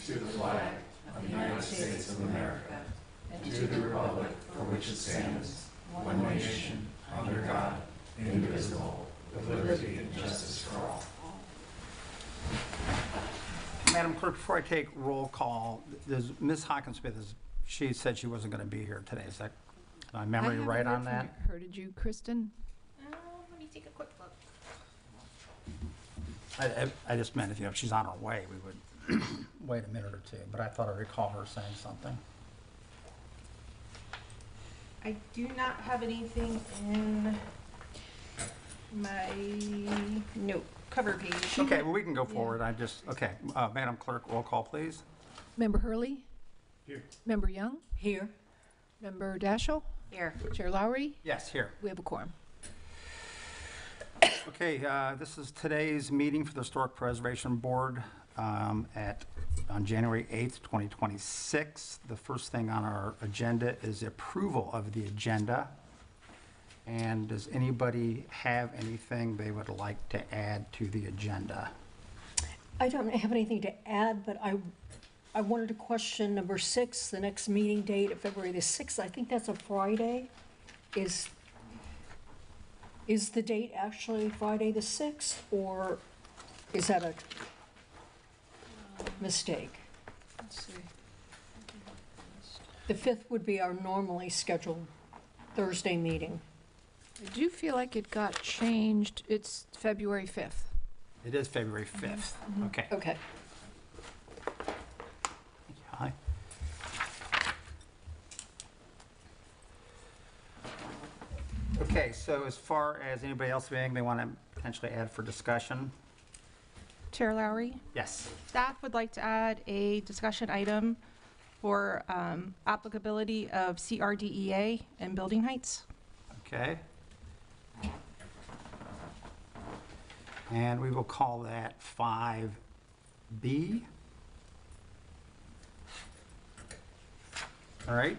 to the flag of the United States of America and to the republic for which it stands, one nation, under God, indivisible, with liberty and justice for all. Madam Clerk, before I take roll call, Ms. Hawkinsmith, she said she wasn't going to be here today. Is that my memory right on that? Her, did you, Kristen? Let me take a quick look. I just meant if she's on her way, we would wait a minute or two, but I thought I recall her saying something. I do not have anything in my cover page. Okay, well, we can go forward. Madam Clerk, roll call, please. Member Hurley? Here. Member Young? Here. Member Daschle? Here. Chair Lowry? Yes, here. We have a quorum. Okay, this is today's meeting for the Historic Preservation Board on January 8th, 2026. The first thing on our agenda is approval of the agenda. And does anybody have anything they would like to add to the agenda? I don't have anything to add, but I wanted to question number 6, the next meeting date of February the 6th. I think that's a Friday. Is the date actually Friday the 6th, or is that a mistake? Let's see. The 5th would be our normally scheduled Thursday meeting. I do feel like it got changed. It's February 5th. It is February 5th. Okay. Okay. Hi. Okay, so as far as anybody else have anything they want to potentially add for discussion? Chair Lowry, Yes. staff would like to add a discussion item for applicability of CRDEA and building heights. Okay. And we will call that 5B. All right.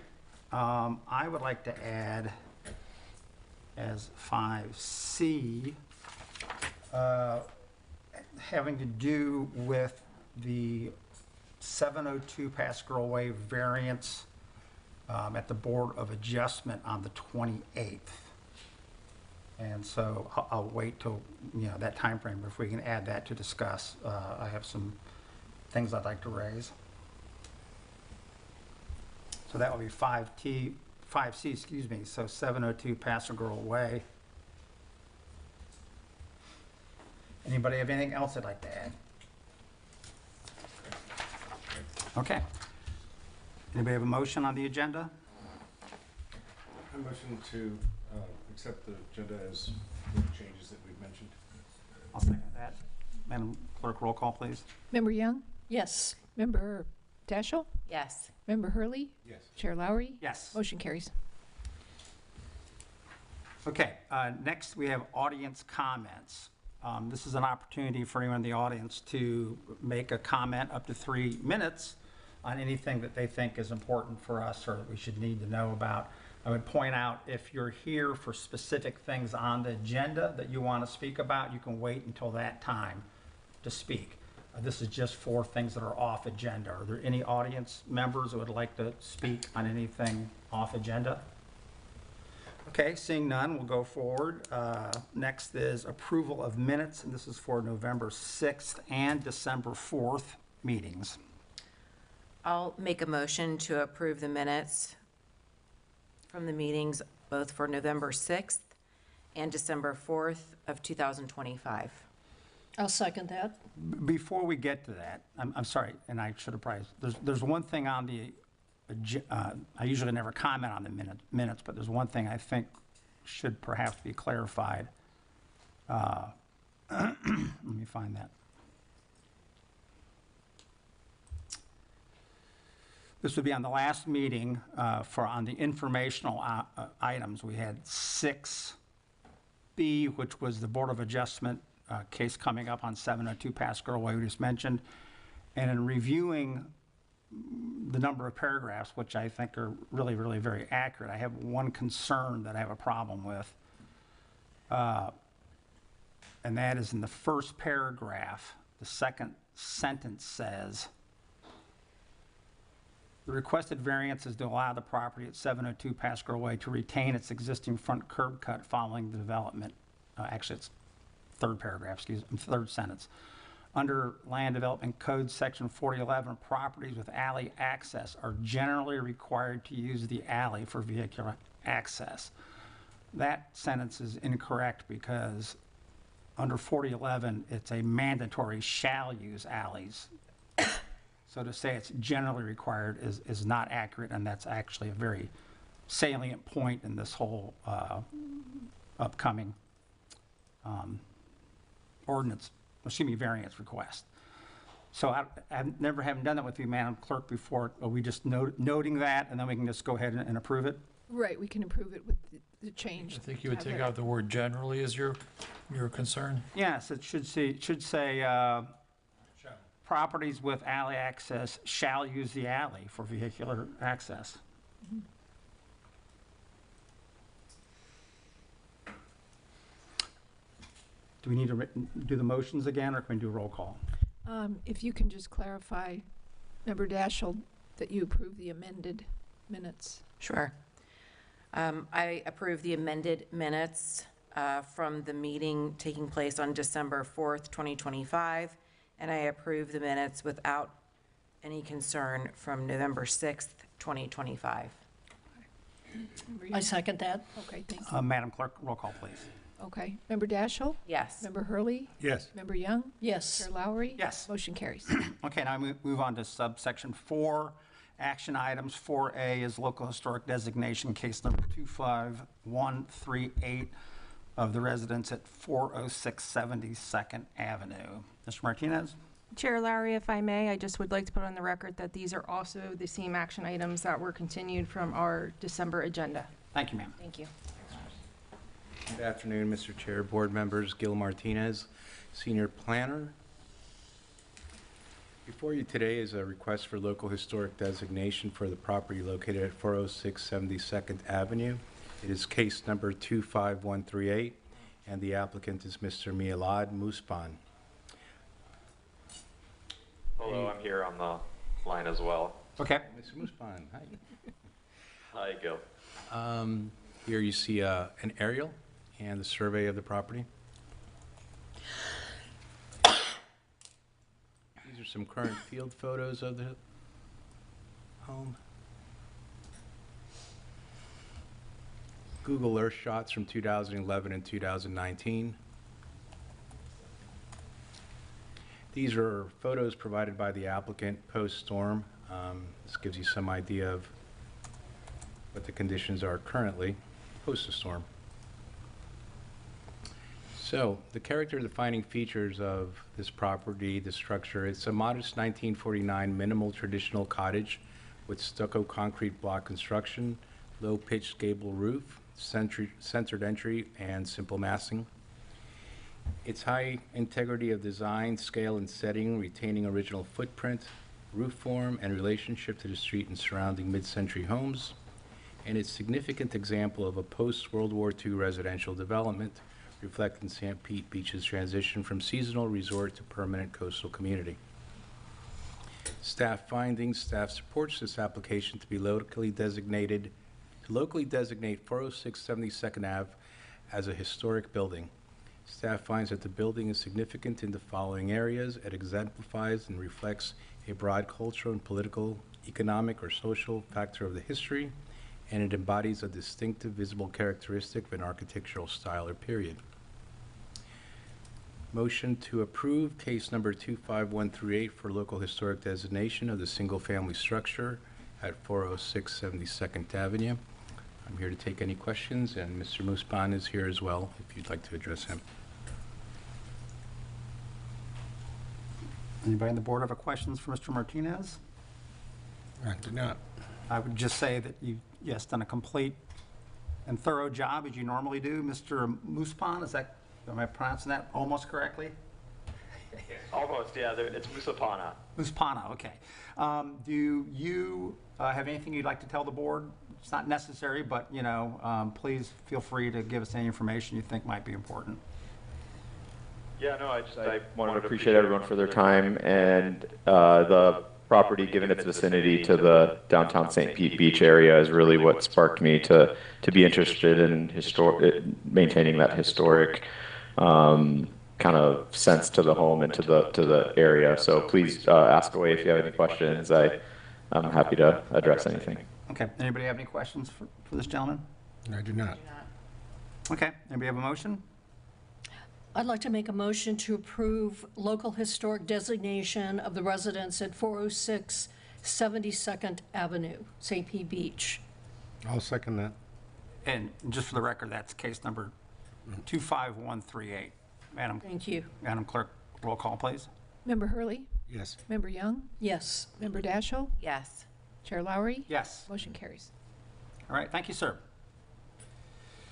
I would like to add as 5C, having to do with the 702 Pasquarel Way variance at the Board of Adjustment on the 28th. And so I'll wait till, that time frame if we can add that to discuss. I have some things I'd like to raise. So that will be 5C, so 702 Pasquarel Way. Anybody have anything else they'd like to add? Okay. Anybody have a motion on the agenda? I motion to accept the agenda as the changes that we've mentioned. I'll second that. Madam Clerk, roll call, please. Member Young? Yes. Member Daschle? Yes. Member Hurley? Yes. Chair Lowry? Yes. Motion carries. Okay, next we have audience comments. This is an opportunity for anyone in the audience to make a comment up to 3 minutes on anything that they think is important for us or that we should need to know about. I would point out, if you're here for specific things on the agenda that you want to speak about, you can wait until that time to speak. This is just for things that are off agenda. Are there any audience members who would like to speak on anything off agenda? Okay, seeing none, we'll go forward. Next is approval of minutes, and this is for November 6th and December 4th meetings. I'll make a motion to approve the minutes from the meetings both for November 6th and December 4th of 2025. I'll second that. Before we get to that, I'm sorry, and I should have probably, there's one thing on the, I usually never comment on the minutes, but there's one thing I think should perhaps be clarified. Let me find that. This would be on the last meeting on the informational items. We had 6B, which was the Board of Adjustment case coming up on 702 Pasquarel Way, we just mentioned. And in reviewing the number of paragraphs, which I think are really, really very accurate, I have one concern that I have a problem with. And that is in the first paragraph, the second sentence says, The requested variance is to allow the property at 702 Pascal Way to retain its existing front curb cut following the development. Actually, it's third paragraph, third sentence. Under Land Development Code, Section 4011, properties with alley access are generally required to use the alley for vehicular access. That sentence is incorrect because under 4011, it's a mandatory shall use alleys. So to say it's generally required is not accurate, and that's actually a very salient point in this whole upcoming variance request. So I've never having done that with you, Madam Clerk, before. Are we just noting that, and then we can just go ahead and approve it? Right, we can approve it with the change. I think you would take out the word generally as your concern. Yes, it should say properties with alley access shall use the alley for vehicular access. Do we need to do the motions again, or can we do roll call? If you can just clarify, Member Daschle, that you approve the amended minutes. Sure. I approve the amended minutes from the meeting taking place on December 4th, 2025, and I approve the minutes without any concern from November 6th, 2025. Member I Young? second that. Okay, thank you. Madam Clerk, roll call, please. Okay, Member Daschle? Yes. Member Hurley? Yes. Member Young? Yes. Chair Lowry? Yes. Motion carries. Okay, now we move on to subsection 4, action items. 4A is local historic designation, case number 25138 of the residents at 406 72nd Avenue. Mr. Martinez? Chair Lowry, if I may, I just would like to put on the record that these are also the same action items that were continued from our December agenda. Thank you, ma'am. Thank you. Good afternoon, Mr. Chair, board members. Gil Martinez, Senior Planner. Before you today is a request for local historic designation for the property located at 406 72nd Avenue. It is case number 25138, and the applicant is Mr. Milad Muspan. Hello, I'm here on the line as well. Okay. Mr. Muspan, hi. Hi, Gil. Here you see an aerial and the survey of the property. These are some current field photos of the home. Google Earth shots from 2011 and 2019. These are photos provided by the applicant post-storm. This gives you some idea of what the conditions are currently post the storm. So the character-defining features of this property, the structure, it's a modest 1949 minimal traditional cottage with stucco concrete block construction, low-pitched gable roof, centered entry, and simple massing. Its high integrity of design, scale, and setting, retaining original footprint, roof form, and relationship to the street and surrounding mid-century homes, and its significant example of a post-World War II residential development, reflecting St. Pete Beach's transition from seasonal resort to permanent coastal community. Staff findings: staff supports this application to locally designate 406 72nd Ave as a historic building. Staff finds that the building is significant in the following areas. It exemplifies and reflects a broad cultural and political, economic, or social factor of the history, and it embodies a distinctive visible characteristic of an architectural style or period. Motion to approve case number 25138 for local historic designation of the single-family structure at 406 72nd Avenue. I'm here to take any questions, and Mr. Muspan is here as well, if you'd like to address him. Anybody on the board have questions for Mr. Martinez? I do not. I would just say that you've, yes, done a complete and thorough job, as you normally do. Mr. Muspan, am I pronouncing that almost correctly? Almost, yeah, it's Musapana. Muspana, okay. Do you have anything you'd like to tell the board? It's not necessary, but, please feel free to give us any information you think might be important. Yeah, no, I wanted to appreciate everyone for their time, and the property, given its vicinity to the downtown St. Pete Beach area, is really what sparked me to be interested in maintaining that historic kind of sense to the home and to the area. So please ask away if you have any questions. I'm happy to address anything. Okay, anybody have any questions for this gentleman? I do not. Okay, anybody have a motion? I'd like to make a motion to approve local historic designation of the residence at 406 72nd Avenue, St. Pete Beach. I'll second that. And just for the record, that's case number 25138. Thank you. Madam Clerk, roll call, please. Member Hurley, Yes. Member Young, Yes. Member Daschle, Yes. Chair Lowry. Yes. Motion carries. All right, thank you, sir.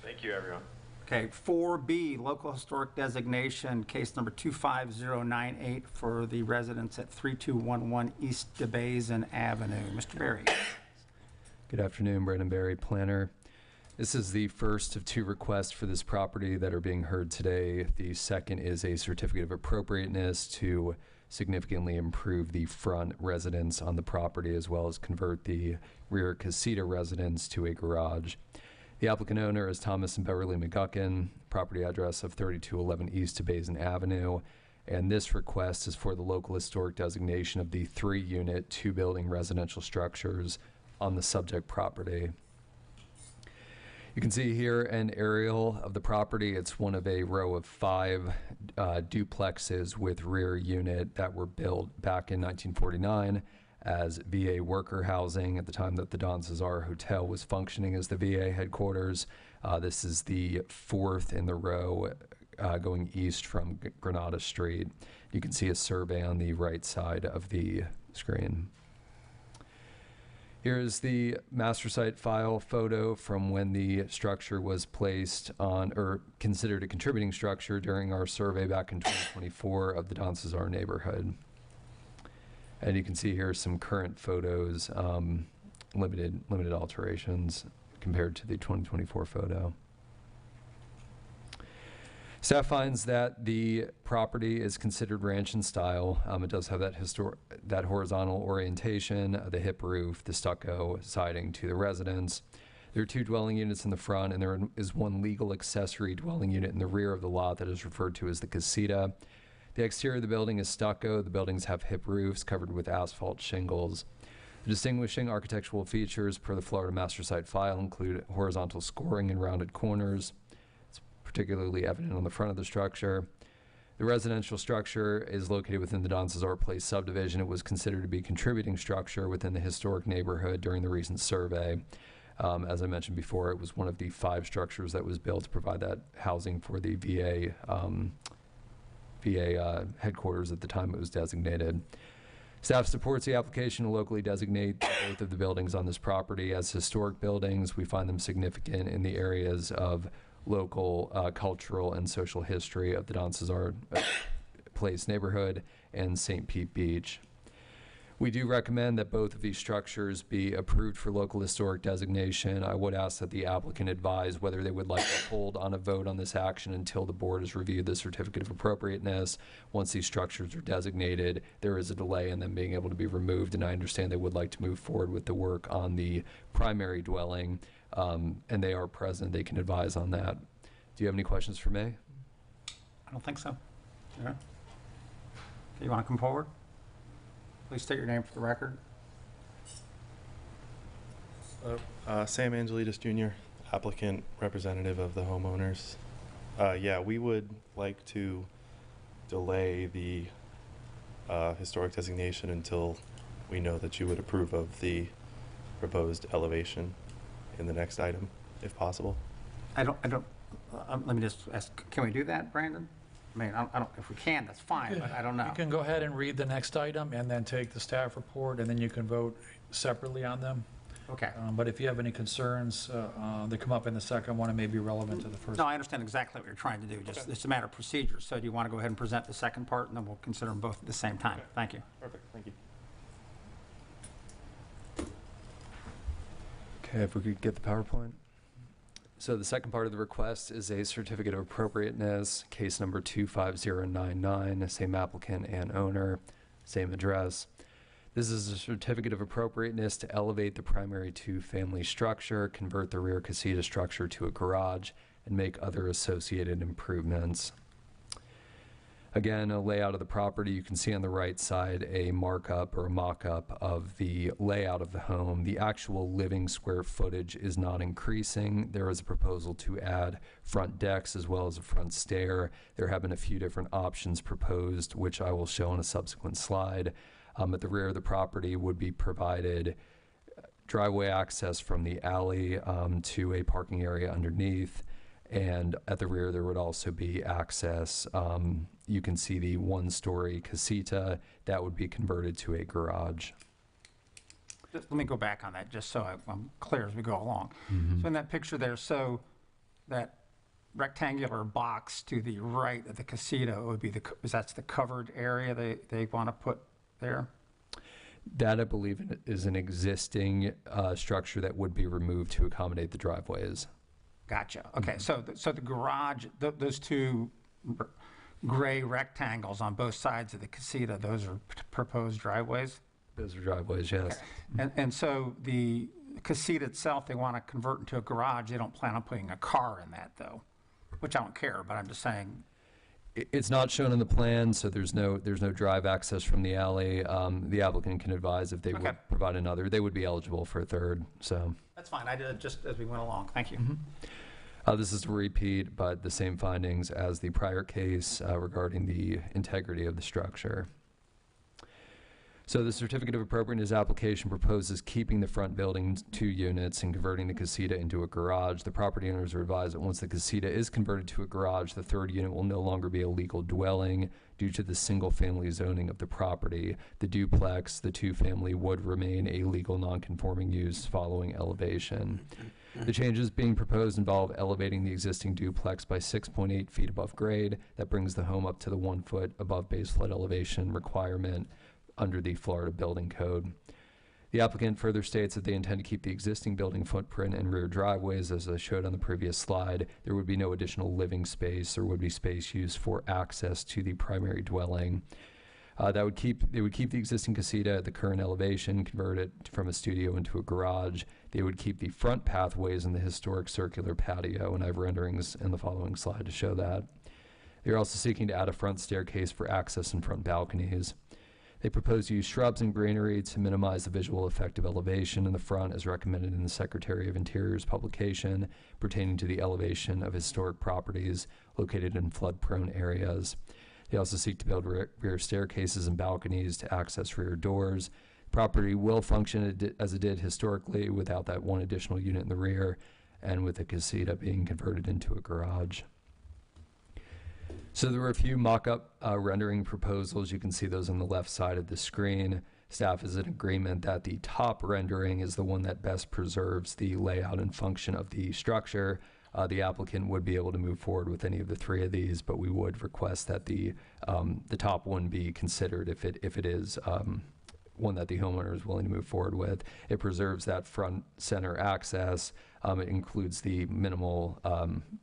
Thank you, everyone. Okay, 4B, local historic designation, case number 25098 for the residents at 3211 East DeBasin Avenue. Mr. Berry. Good afternoon, Brandon Berry, planner. This is the first of 2 requests for this property that are being heard today. The second is a certificate of appropriateness to significantly improve the front residence on the property, as well as convert the rear casita residence to a garage. The applicant owner is Thomas and Beverly McGuckin, property address of 3211 East DeBasin Avenue, and this request is for the local historic designation of the 3-unit, 2-building residential structures on the subject property. You can see here an aerial of the property. It's one of a row of 5 duplexes with rear unit that were built back in 1949 as VA worker housing at the time that the Don Cesar Hotel was functioning as the VA headquarters. This is the 4th in the row going east from Granada Street. You can see a survey on the right side of the screen. Here's the master site file photo from when the structure was placed on, or considered a contributing structure during our survey back in 2024 of the Don Cesar neighborhood. And you can see here some current photos, limited alterations compared to the 2024 photo. Staff finds that the property is considered ranch in style. It does have that horizontal orientation, the hip roof, the stucco siding to the residence. There are 2 dwelling units in the front, and there is 1 legal accessory dwelling unit in the rear of the lot that is referred to as the casita. The exterior of the building is stucco. The buildings have hip roofs covered with asphalt shingles. The distinguishing architectural features per the Florida Master Site file include horizontal scoring and rounded corners. It's particularly evident on the front of the structure. The residential structure is located within the Don Cesar Place subdivision. It was considered to be a contributing structure within the historic neighborhood during the recent survey. As I mentioned before, it was one of the 5 structures that was built to provide that housing for the VA headquarters at the time it was designated. Staff supports the application to locally designate both of the buildings on this property as historic buildings. We find them significant in the areas of local cultural and social history of the Don Cesar Place neighborhood and St. Pete Beach. We do recommend that both of these structures be approved for local historic designation. I would ask that the applicant advise whether they would like to hold on a vote on this action until the board has reviewed the certificate of appropriateness. Once these structures are designated, there is a delay in them being able to be removed, and I understand they would like to move forward with the work on the primary dwelling, and they are present. They can advise on that. Do you have any questions for me? I don't think so. Yeah. Okay, you want to come forward? Please state your name for the record. Sam Angelides Jr., applicant representative of the homeowners. Yeah, we would like to delay the historic designation until we know that you would approve of the proposed elevation in the next item, if possible. Let me just ask, can we do that, Brandon? I mean, I don't, if we can, that's fine, but I don't know. You can go ahead and read the next item and then take the staff report, and then you can vote separately on them. Okay. But if you have any concerns that come up in the second one, it may be relevant to the first. No, I understand exactly what you're trying to do. Just It's a matter of procedure. So do you want to go ahead and present the second part, and then we'll consider them both at the same time? Okay. Thank you. Perfect, thank you. Okay, if we could get the PowerPoint. So the second part of the request is a certificate of appropriateness, case number 25099, same applicant and owner, same address. This is a certificate of appropriateness to elevate the primary two-family structure, convert the rear casita structure to a garage, and make other associated improvements. Again, a layout of the property. You can see on the right side a markup or a mock-up of the layout of the home. The actual living square footage is not increasing. There is a proposal to add front decks as well as a front stair. There have been a few different options proposed, which I will show on a subsequent slide. At the rear of the property would be provided driveway access from the alley to a parking area underneath. And at the rear, there would also be access. You can see the one-story casita that would be converted to a garage. Let me go back on that, just so I'm clear as we go along. So in that picture there, so that rectangular box to the right of the casita would be that's the covered area they want to put there? That, I believe, is an existing structure that would be removed to accommodate the driveways. Gotcha. Okay, so the garage, those two gray rectangles on both sides of the casita, those are proposed driveways? Those are driveways, yes. Okay. And so the casita itself, they want to convert into a garage. They don't plan on putting a car in that, though, which I don't care, but I'm just saying. It's not shown in the plan, so there's no drive access from the alley. The applicant can advise if they would provide another. They would be eligible for a third, so. That's fine. I did it just as we went along. Thank you. This is a repeat, but the same findings as the prior case regarding the integrity of the structure. So the certificate of appropriateness application proposes keeping the front building 2 units and converting the casita into a garage. The property owners are advised that once the casita is converted to a garage, the 3rd unit will no longer be a legal dwelling due to the single-family zoning of the property. The duplex, the 2-family, would remain a legal non-conforming use following elevation. The changes being proposed involve elevating the existing duplex by 6.8 feet above grade. That brings the home up to the 1 foot above base flood elevation requirement under the Florida Building Code. The applicant further states that they intend to keep the existing building footprint and rear driveways as I showed on the previous slide. There would be no additional living space. There would be space used for access to the primary dwelling. They would keep the existing casita at the current elevation, convert it from a studio into a garage. They would keep the front pathways and the historic circular patio, and I have renderings in the following slide to show that. They're also seeking to add a front staircase for access and front balconies. They propose to use shrubs and greenery to minimize the visual effect of elevation in the front as recommended in the Secretary of Interior's publication pertaining to the elevation of historic properties located in flood-prone areas. They also seek to build rear staircases and balconies to access rear doors. The property will function as it did historically without that one additional unit in the rear and with the casita being converted into a garage. So there were a few mock-up rendering proposals. You can see those on the left side of the screen. Staff is in agreement that the top rendering is the one that best preserves the layout and function of the structure. The applicant would be able to move forward with any of the 3 of these, but we would request that the top one be considered if it is one that the homeowner is willing to move forward with. It preserves that front center access. It includes the minimal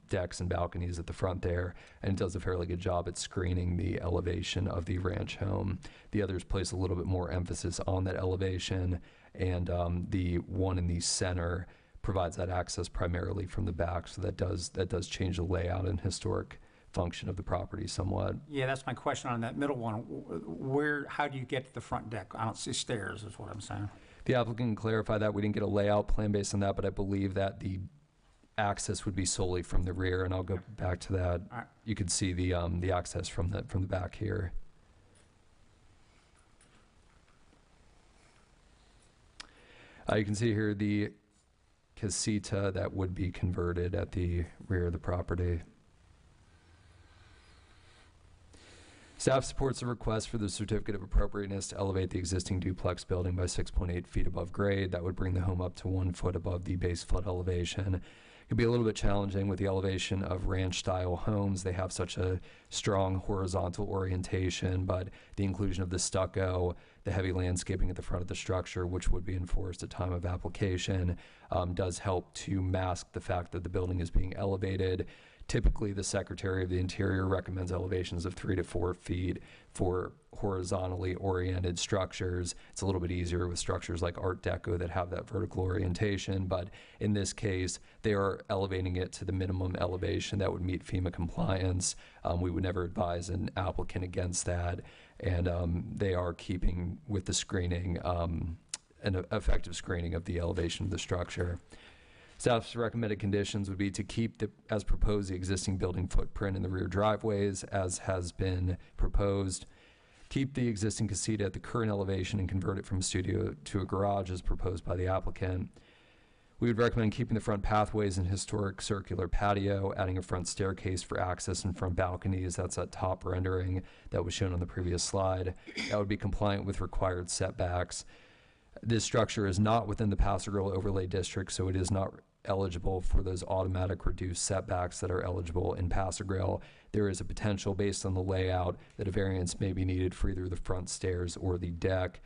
decks and balconies at the front there, and it does a fairly good job at screening the elevation of the ranch home. The others place a little bit more emphasis on that elevation, and the one in the center provides that access primarily from the back, so that does change the layout and historic function of the property somewhat. Yeah, that's my question on that middle one. How do you get to the front deck? I don't see stairs is what I'm saying. The applicant can clarify that. We didn't get a layout plan based on that, but I believe that the access would be solely from the rear, and I'll go back to that. All right. You can see the access from the back here. You can see here the casita that would be converted at the rear of the property. Staff supports a request for the certificate of appropriateness to elevate the existing duplex building by 6.8 feet above grade. That would bring the home up to 1 foot above the base flood elevation. It could be a little bit challenging with the elevation of ranch-style homes. They have such a strong horizontal orientation, but the inclusion of the stucco, the heavy landscaping at the front of the structure, which would be enforced at time of application, does help to mask the fact that the building is being elevated. Typically, the Secretary of the Interior recommends elevations of 3 to 4 feet for horizontally oriented structures. It's a little bit easier with structures like Art Deco that have that vertical orientation, but in this case, they are elevating it to the minimum elevation that would meet FEMA compliance. We would never advise an applicant against that, and they are keeping with the screening, an effective screening of the elevation of the structure. Staff's recommended conditions would be to keep as proposed, the existing building footprint in the rear driveways as has been proposed. Keep the existing casita at the current elevation and convert it from a studio to a garage as proposed by the applicant. We would recommend keeping the front pathways and historic circular patio, adding a front staircase for access and front balconies. That's that top rendering that was shown on the previous slide. That would be compliant with required setbacks. This structure is not within the Paso Roble overlay district, so it is not eligible for those automatic reduced setbacks that are eligible in Paso Roble. There is a potential based on the layout that a variance may be needed for either the front stairs or the deck.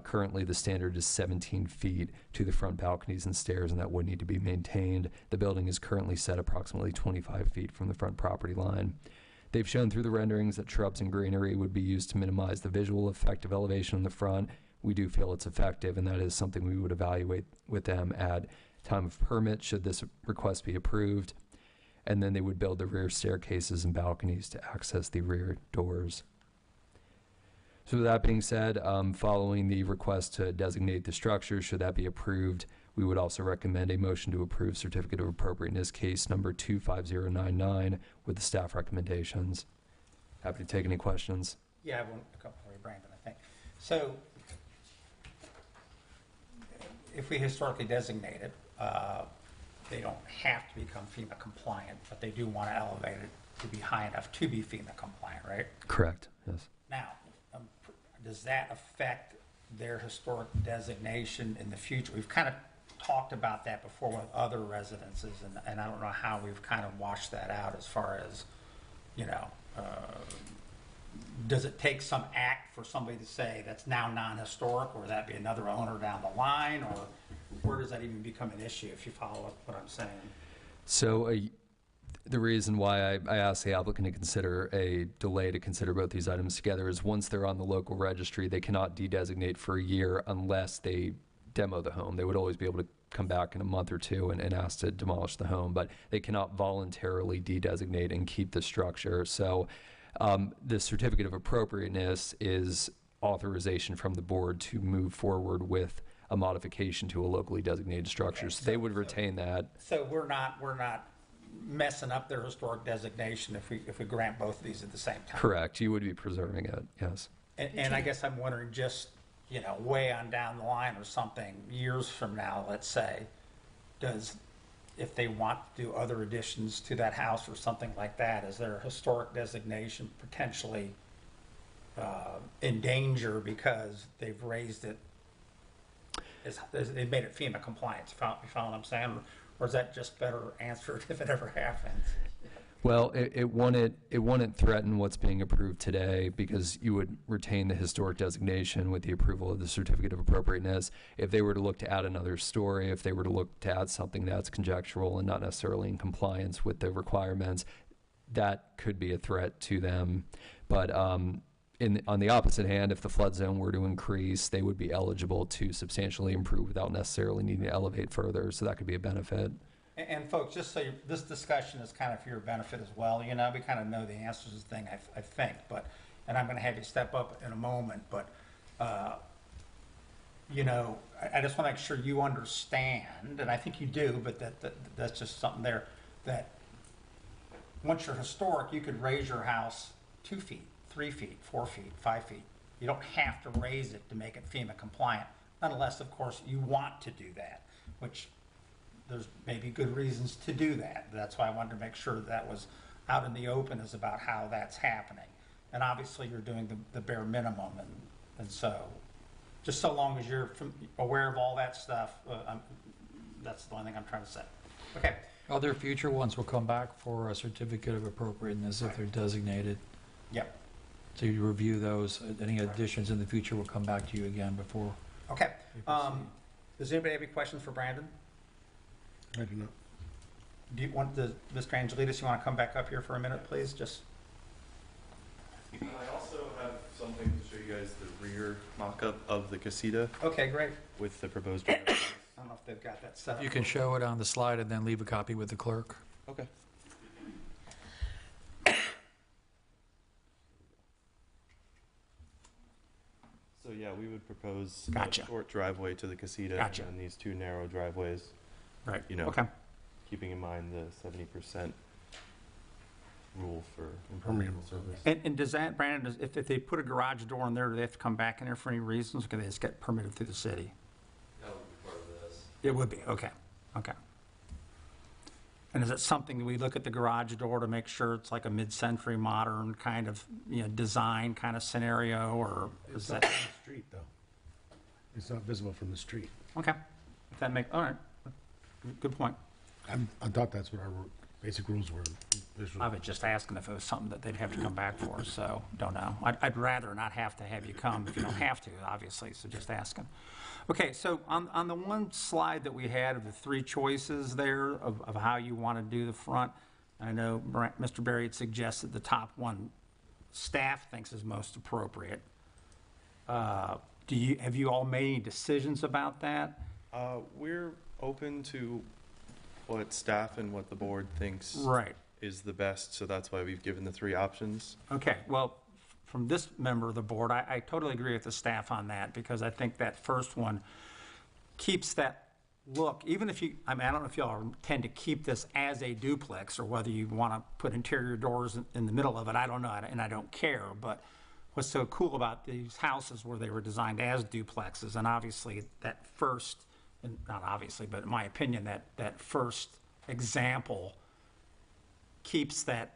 Currently, the standard is 17 feet to the front balconies and stairs, and that would need to be maintained. The building is currently set approximately 25 feet from the front property line. They've shown through the renderings that shrubs and greenery would be used to minimize the visual effect of elevation in the front. We do feel it's effective, and that is something we would evaluate with them at time of permit should this request be approved. And then they would build the rear staircases and balconies to access the rear doors. So with that being said, following the request to designate the structure, should that be approved, we would also recommend a motion to approve certificate of appropriateness case number 25099 with the staff recommendations. Happy to take any questions. Yeah, I have a couple for you, Brandon, I think. So if we historically designate it, they don't have to become FEMA compliant, but they do want to elevate it to be high enough to be FEMA compliant, right? Correct, yes. Now, does that affect their historic designation in the future? We've kind of talked about that before with other residences, and I don't know how we've kind of washed that out as far as, you know, does it take some act for somebody to say that's now non-historic, or would that be another owner down the line, or where does that even become an issue, if you follow what I'm saying? So the reason why I asked the applicant to consider a delay to consider both these items together is once they're on the local registry, they cannot de-designate for a year unless they demo the home. They would always be able to come back in a month or two and ask to demolish the home, but they cannot voluntarily de-designate and keep the structure. So the certificate of appropriateness is authorization from the board to move forward with a modification to a locally designated structure. Okay, so they would retain that. So we're not messing up their historic designation if we grant both of these at the same time. Correct. You would be preserving it, yes. And I guess I'm wondering, just, you know, way on down the line or something, years from now, let's say, if they want to do other additions to that house or something like that, is their historic designation potentially in danger because they've raised it, they've made it FEMA compliant? You follow what I'm saying? Or is that just better answered if it ever happens? Well, it wouldn't threaten what's being approved today because you would retain the historic designation with the approval of the certificate of appropriateness. If they were to look to add another story, if they were to look to add something that's conjectural and not necessarily in compliance with the requirements, that could be a threat to them. But on the opposite hand, if the flood zone were to increase, they would be eligible to substantially improve without necessarily needing to elevate further. So that could be a benefit. And folks, just so this discussion is kind of for your benefit as well. You know, we kind of know the answers to this thing, I think, and I'm going to have you step up in a moment, but, you know, I just want to make sure you understand, and I think you do, but that's just something there, that once you're historic, you could raise your house 2 feet, 3 feet, 4 feet, 5 feet. You don't have to raise it to make it FEMA compliant, unless, of course, you want to do that, which there's maybe good reasons to do that. That's why I wanted to make sure that was out in the open, is about how that's happening. And obviously you're doing the bare minimum, and so just so long as you're aware of all that stuff, that's the only thing I'm trying to say. Okay. Other future ones will come back for a certificate of appropriateness if they're designated. Yep. So you review those. Any additions in the future will come back to you again before. Okay. Does anybody have any questions for Brandon? I do not. Do you want the, Mr. Angelides, you want to come back up here for a minute, please? Just, I also have something to show you guys the rear mock-up of the casita okay, great. with the proposed driveway. I don't know if they've got that set up. You can show it on the slide and then leave a copy with the clerk. Okay. So yeah, we would propose Gotcha. a short driveway to the casita Gotcha. and these two narrow driveways, Right, you know. okay. keeping in mind the 70% rule for impermeable surface. And does that, Brandon, if they put a garage door in there, do they have to come back in there for any reasons? Or can they just get permitted through the city? That would be part of this. It would be, okay, okay. And is it something that we look at the garage door to make sure it's like a mid-century modern kind of, design kind of scenario, or is It's that? not from the street, though. It's not visible from the street. Okay, if that all right, good point. I thought that's what our basic rules were. visual. I was just asking if it was something that they'd have to come back for, so don't know. I'd rather not have to have you come if you don't have to, obviously, so just asking. Okay, so on the one slide that we had of the three choices there of how you want to do the front, I know Mr. Berry had suggested the top one staff thinks is most appropriate. Have you all made any decisions about that? We're open to what staff and what the board thinks Right. is the best, so that's why we've given the three options. Okay, well, from this member of the board, I totally agree with the staff on that, because I think that first one keeps that look, even if I don't know if y'all tend to keep this as a duplex, or whether you want to put interior doors in the middle of it, I don't know, and I don't care, but what's so cool about these houses where they were designed as duplexes, and obviously that first, and not obviously, but in my opinion, that first example keeps that,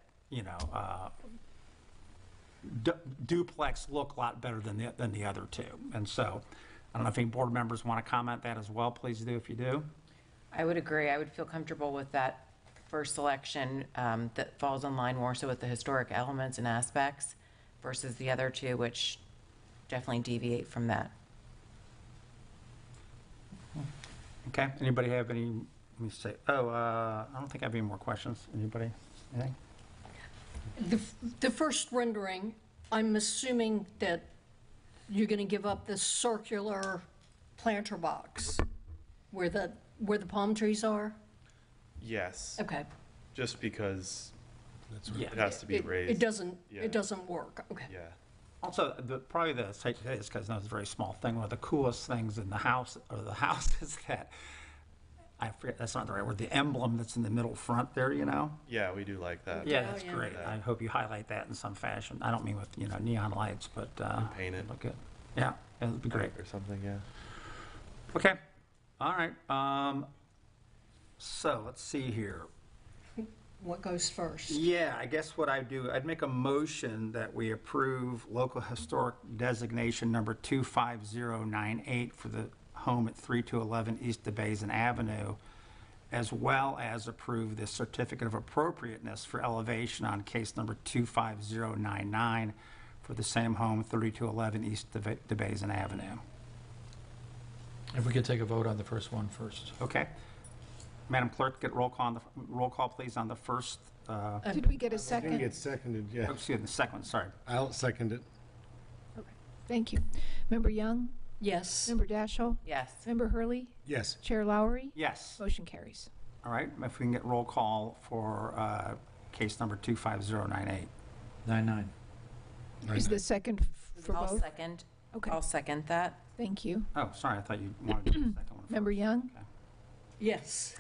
duplex look a lot better than the other two. And so, I don't know if any board members want to comment that as well. Please do if you do. I would agree. I would feel comfortable with that first selection that falls in line more so with the historic elements and aspects versus the other two, which definitely deviate from that. Okay, anybody have any, let me say, I don't think I have any more questions. Anybody? Anything? The first rendering, I'm assuming that you're going to give up the circular planter box where the palm trees are? Yes, Okay. just because That's Yeah. it has to be raised. It doesn't, Yeah. it doesn't work, okay. Yeah. Also, probably the site today is because it's a very small thing. One of the coolest things in the house is that, I forget, that's not the right word, the emblem that's in the middle front there, Yeah, we do like that. Yeah, that's yeah. great. I hope you highlight that in some fashion. I don't mean with, neon lights, but, Paint it. look good. Yeah, it'd be great. Or something, yeah. Okay, all right. So let's see here. What goes first? Yeah, I guess what I'd do, I'd make a motion that we approve local historic designation number 25098 for the home at 3211 East DeBasin Avenue, as well as approve the certificate of appropriateness for elevation on case number 25099 for the same home, 3211 East DeBasin Avenue. If we could take a vote on the first one first. Okay? Madam Clerk, get roll call, please, on the first, Did we get a Didn't second? get seconded, yeah. excuse me, the second one, sorry. I'll second it. Thank you. Member Young? Yes. Member Daschle? Yes. Member Hurley? Yes. Chair Lowry? Yes. Motion carries. All right, if we can get roll call for case number 25098. 9-9. Is the second for I'll both? second. Okay, I'll second that. thank you. Oh, sorry, I thought you wanted to do the second one. Member first. Young? Okay. Yes.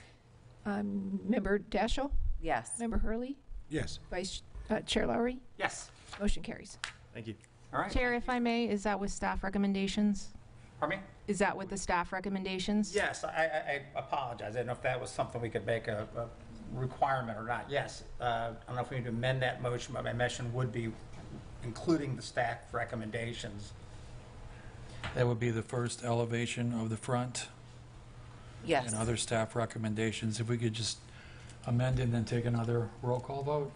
Member Daschle? Yes. Member Hurley? Yes. Chair Lowry? Yes, Motion carries. Thank you. all right. Chair, if I may, is that with staff recommendations? Pardon me? Is that with the staff recommendations? Yes, I apologize. I didn't know if that was something we could make a requirement or not. Yes, I don't know if we need to amend that motion, but my motion would be including the staff recommendations. That would be the first elevation of the front Yes. and other staff recommendations. If we could just amend and then take another roll call vote?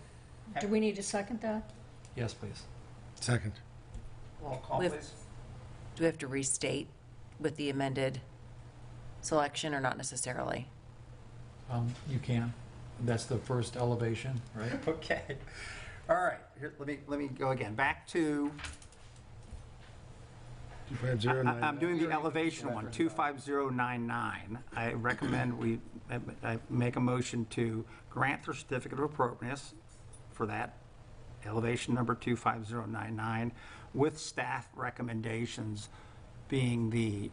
Do we need to second that? Yes, please. Second. Roll call, With- please. Do we have to restate with the amended selection or not necessarily? You can. That's the first elevation, right? Okay. All right, here, let me go again. Back to, I'm doing the elevation one, 25099. I recommend I make a motion to grant the certificate of appropriateness for that elevation number 25099 with staff recommendations being the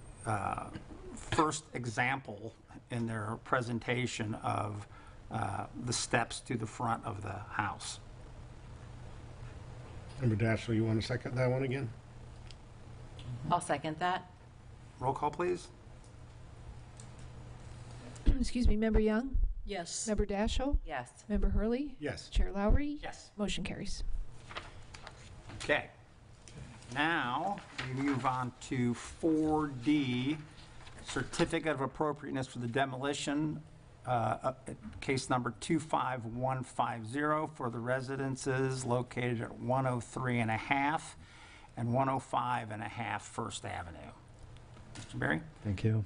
first example in their presentation of the steps to the front of the house. Member Dashiell, you want to second that one again? I'll second that. Roll call, please. Excuse me, Member Young? Yes. Member Daschle? Yes. Member Hurley? Yes. Chair Lowry? Yes. Motion carries. Okay. Now, we move on to 4D, certificate of appropriateness for the demolition, case number 25150 for the residences located at 103 and a half and 105 and a half First Avenue. Mr. Berry? Thank you.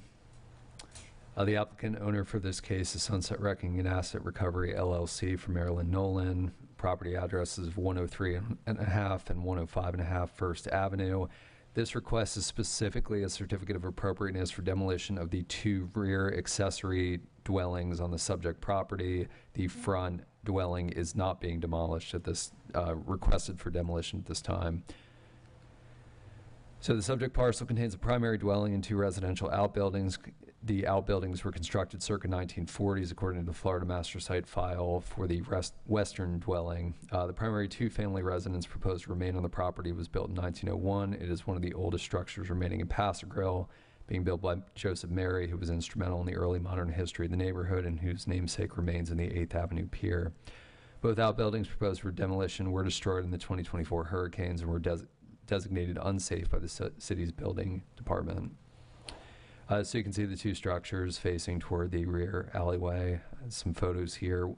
The applicant owner for this case is Sunset Wrecking and Asset Recovery LLC from Marilyn Nolan. Property addresses of 103 and a half and 105 and a half First Avenue. This request is specifically a certificate of appropriateness for demolition of the two rear accessory dwellings on the subject property. The front dwelling is not being demolished at this, requested for demolition at this time. So the subject parcel contains a primary dwelling and two residential outbuildings. The outbuildings were constructed circa 1940s according to the Florida Master Site file for the western dwelling. The primary two-family residence proposed to remain on the property was built in 1901. It is one of the oldest structures remaining in Paso Grill, being built by Joseph Mary, who was instrumental in the early modern history of the neighborhood and whose namesake remains in the 8th Avenue Pier. Both outbuildings proposed for demolition were destroyed in the 2024 hurricanes and were designated unsafe by the city's building department. So you can see the two structures facing toward the rear alleyway. Some photos here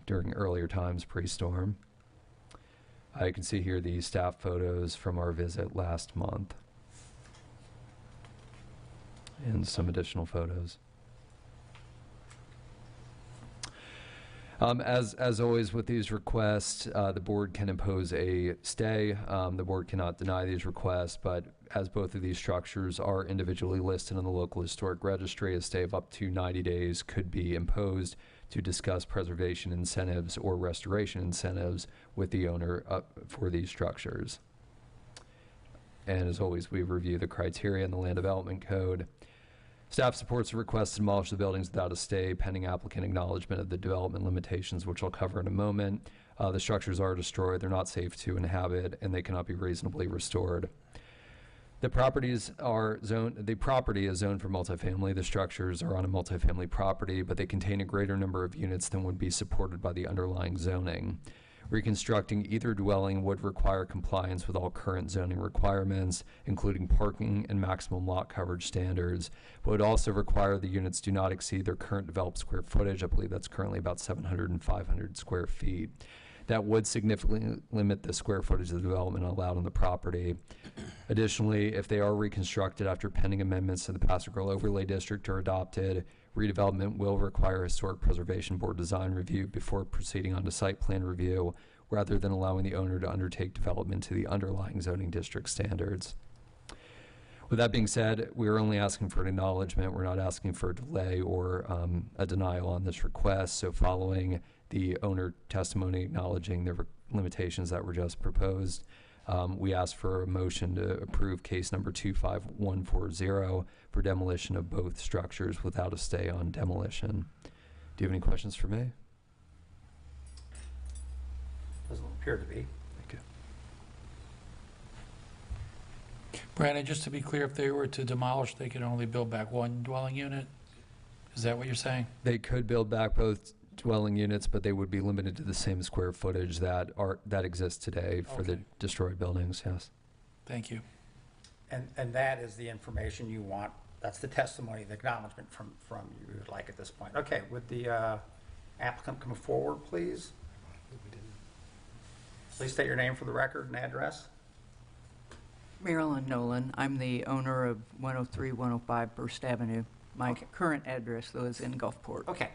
during earlier times pre-storm. You can see here the staff photos from our visit last month. And some additional photos. As always with these requests, the board can impose a stay. The board cannot deny these requests, but as both of these structures are individually listed in the local historic registry, a stay of up to 90 days could be imposed to discuss preservation incentives or restoration incentives with the owner for these structures. And as always, we review the criteria in the Land Development Code. Staff supports the request to demolish the buildings without a stay, pending applicant acknowledgement of the development limitations, which I'll cover in a moment. The structures are destroyed, they're not safe to inhabit, and they cannot be reasonably restored. The property is zoned for multifamily. The structures are on a multifamily property, but they contain a greater number of units than would be supported by the underlying zoning. Reconstructing either dwelling would require compliance with all current zoning requirements, including parking and maximum lot coverage standards, but would also require the units do not exceed their current developed square footage. I believe that's currently about 700 and 500 square feet. That would significantly limit the square footage of the development allowed on the property. Additionally, if they are reconstructed after pending amendments to the Paso Grill Overlay District are adopted, redevelopment will require Historic Preservation Board design review before proceeding on to site plan review, rather than allowing the owner to undertake development to the underlying zoning district standards. With that being said, we're only asking for an acknowledgement. We're not asking for a delay or a denial on this request. So following the owner testimony acknowledging the limitations that were just proposed, we ask for a motion to approve case number 25140 for demolition of both structures without a stay on demolition. Do you have any questions for me? Doesn't appear to be. Thank you. Brandon, just to be clear, if they were to demolish, they could only build back one dwelling unit? Is that what you're saying? They could build back both dwelling units, but they would be limited to the same square footage that exists today for the destroyed buildings, yes. Thank you. And that is the information you want. That's the testimony, the acknowledgement from you would like at this point. Okay, would the applicant come forward, please? Please state your name for the record and address. Marilyn Nolan. I'm the owner of 103, 105 First Avenue. My current address, though, is in Gulfport. Okay.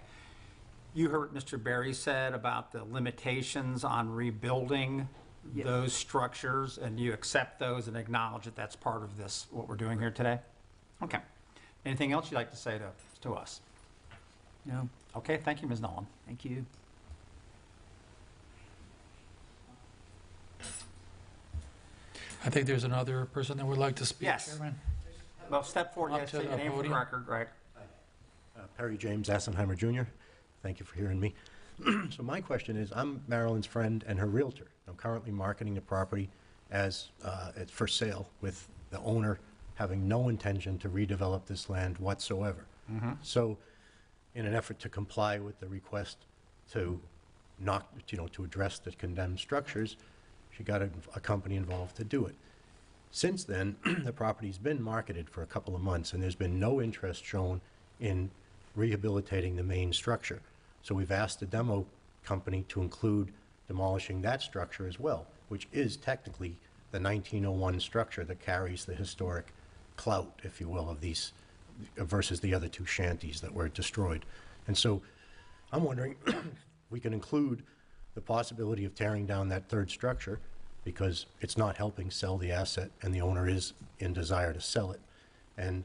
You heard what Mr. Berry said about the limitations on rebuilding those structures, and you accept those and acknowledge that that's part of this, what we're doing here today? Okay. Anything else you'd like to say to us? No, Okay, thank you, Ms. Nolan. thank you. I think there's another person that would like to speak, Yes. Chairman. Well, step forward, Up yes, to state your the name for the podium. record, right? Perry James Assenheimer Jr. Thank you for hearing me. So my question is, I'm Marilyn's friend and her realtor. I'm currently marketing the property as it's for sale, with the owner having no intention to redevelop this land whatsoever. So in an effort to comply with the request to to address the condemned structures, she got a company involved to do it. Since then, the property's been marketed for a couple of months, and there's been no interest shown in rehabilitating the main structure. So we've asked the demo company to include demolishing that structure as well, which is technically the 1901 structure that carries the historic clout, if you will, of these versus the other two shanties that were destroyed. And so I'm wondering if we can include the possibility of tearing down that third structure, because it's not helping sell the asset and the owner is in desire to sell it. And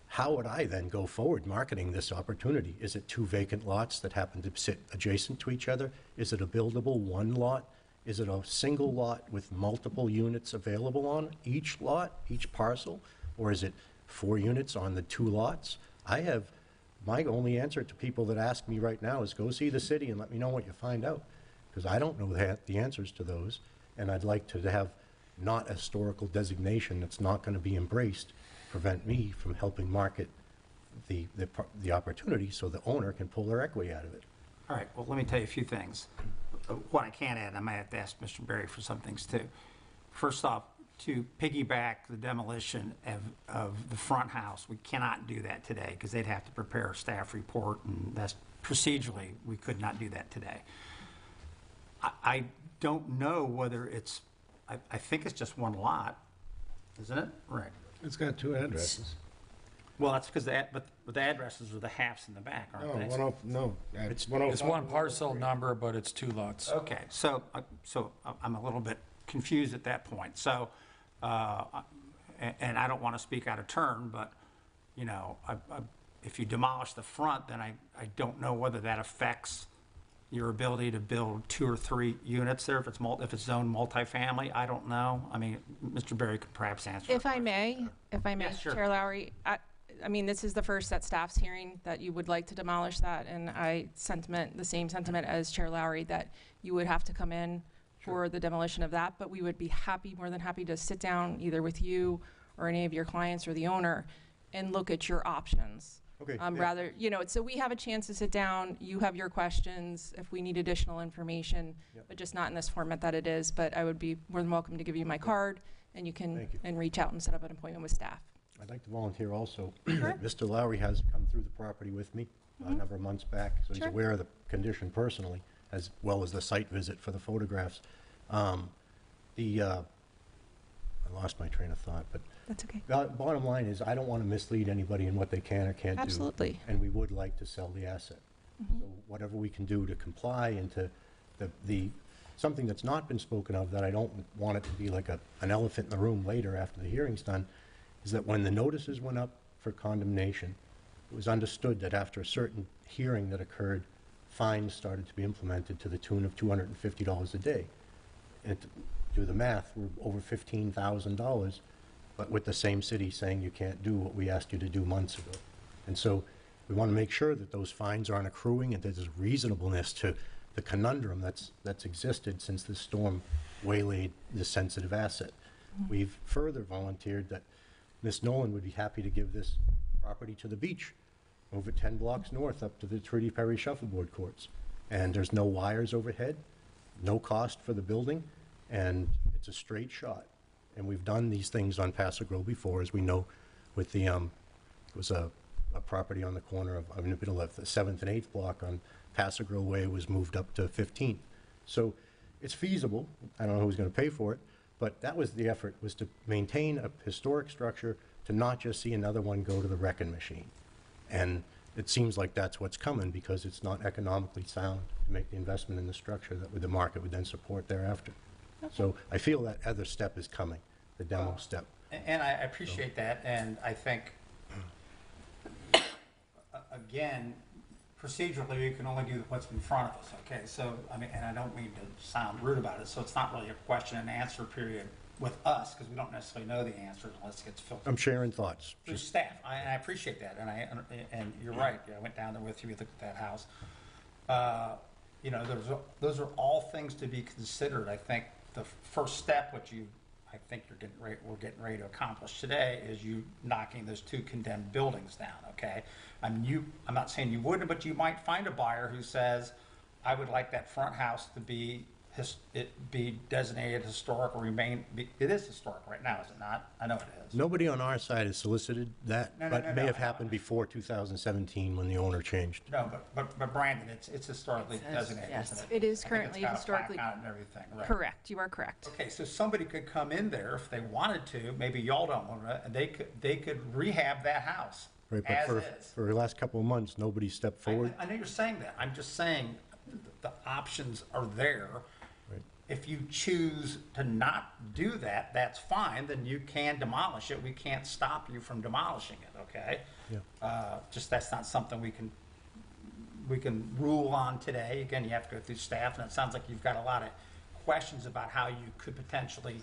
how would I then go forward marketing this opportunity? Is it two vacant lots that happen to sit adjacent to each other? Is it a buildable one lot? Is it a single lot with multiple units available on each lot, each parcel? Or is it 4 units on the 2 lots? My only answer to people that ask me right now is go see the city and let me know what you find out, because I don't know the answers to those, and I'd like to have not a historical designation that's not going to be embraced prevent me from helping market the opportunity so the owner can pull their equity out of it. All right, well, let me tell you a few things. What I can add, I might have to ask Mr. Berry for some things too. First off, to piggyback the demolition of the front house, we cannot do that today because they'd have to prepare a staff report, and that's procedurally, we could not do that today. I don't know whether it's, I think it's just one lot, isn't it? Right. It's got 2 addresses. Well, that's because but the addresses are the halves in the back, aren't they? It's one parcel number, but it's 2 lots. Okay, so I'm a little bit confused at that point. So, and I don't want to speak out of turn, but, you know, if you demolish the front, then I don't know whether that affects your ability to build 2 or 3 units there, if it's zoned multifamily. I don't know. I mean, Mr. Berry could perhaps answer. If I may, Yeah, sure. Chair Lowry, I mean, this is the first that staff's hearing that you would like to demolish that, and the same sentiment as Chair Lowry, that you would have to come in for the demolition of that, but we would be more than happy to sit down either with you or any of your clients or the owner and look at your options. Okay. Rather, so we have a chance to sit down, you have your questions, if we need additional information, but just not in this format that it is, but I would be more than welcome to give you my card, and you can and reach out and set up an appointment with staff. I'd like to volunteer also. Mr. Lowry has come through the property with me a number of months back, so he's aware of the condition personally, as well as the site visit for the photographs. I lost my train of thought, but that's okay. Bottom line is, I don't want to mislead anybody in what they can or can't do. Absolutely. And we would like to sell the asset. So whatever we can do to comply and to something that's not been spoken of, that I don't want it to be like an elephant in the room later after the hearing's done, is that when the notices went up for condemnation, it was understood that after a certain hearing that occurred, fines started to be implemented to the tune of $250 a day. And to do the math, we're over $15,000, but with the same city saying you can't do what we asked you to do months ago. And so we want to make sure that those fines aren't accruing and that there's reasonableness to the conundrum that's existed since this storm waylaid this sensitive asset. We've further volunteered that Ms. Nolan would be happy to give this property to the beach over 10 blocks north up to the Trudy Perry Shuffleboard courts. And there's no wires overhead, no cost for the building, and it's a straight shot. And we've done these things on Paso Grove before, as we know, with the, it was a property on the corner of, in the middle of the 7th and 8th block on Paso Grove Way was moved up to 15th. So it's feasible. I don't know who's going to pay for it, but that was the effort, was to maintain a historic structure, to not just see another one go to the wrecking machine. And it seems like that's what's coming because it's not economically sound to make the investment in the structure that the market would then support thereafter. So I feel that other step is coming, the demo step. And I appreciate that, and I think, again, procedurally, you can only do what's in front of us, okay? So, I mean, and I don't mean to sound rude about it, so it's not really a question and answer period with us, because we don't necessarily know the answers unless it gets filtered I'm sharing thoughts. through staff. I appreciate that, and you're right, I went down there with you, we looked at that house. You know, those are all things to be considered. I think the first step, which I think we're getting ready to accomplish today, is you knocking those 2 condemned buildings down, okay? I'm not saying you wouldn't, but you might find a buyer who says, I would like that front house to be designated historic or remain, it is historic right now, is it not? I know it is. Nobody on our side has solicited that, but it may have happened before 2017 when the owner changed. No, but Brandon, it's historically designated, yes, isn't it? it is I think currently it's got a historically- plaque on it and everything, right? Correct, you are correct. Okay, so somebody could come in there if they wanted to, maybe y'all don't want to, and they could rehab that house Right, as but is. for the last couple of months, nobody stepped forward. I know you're saying that. I'm just saying the options are there. Right. If you choose to not do that, that's fine. Then you can demolish it. We can't stop you from demolishing it. Okay. Yeah. Just that's not something we can rule on today. Again, you have to go through staff, and it sounds like you've got a lot of questions about how you could potentially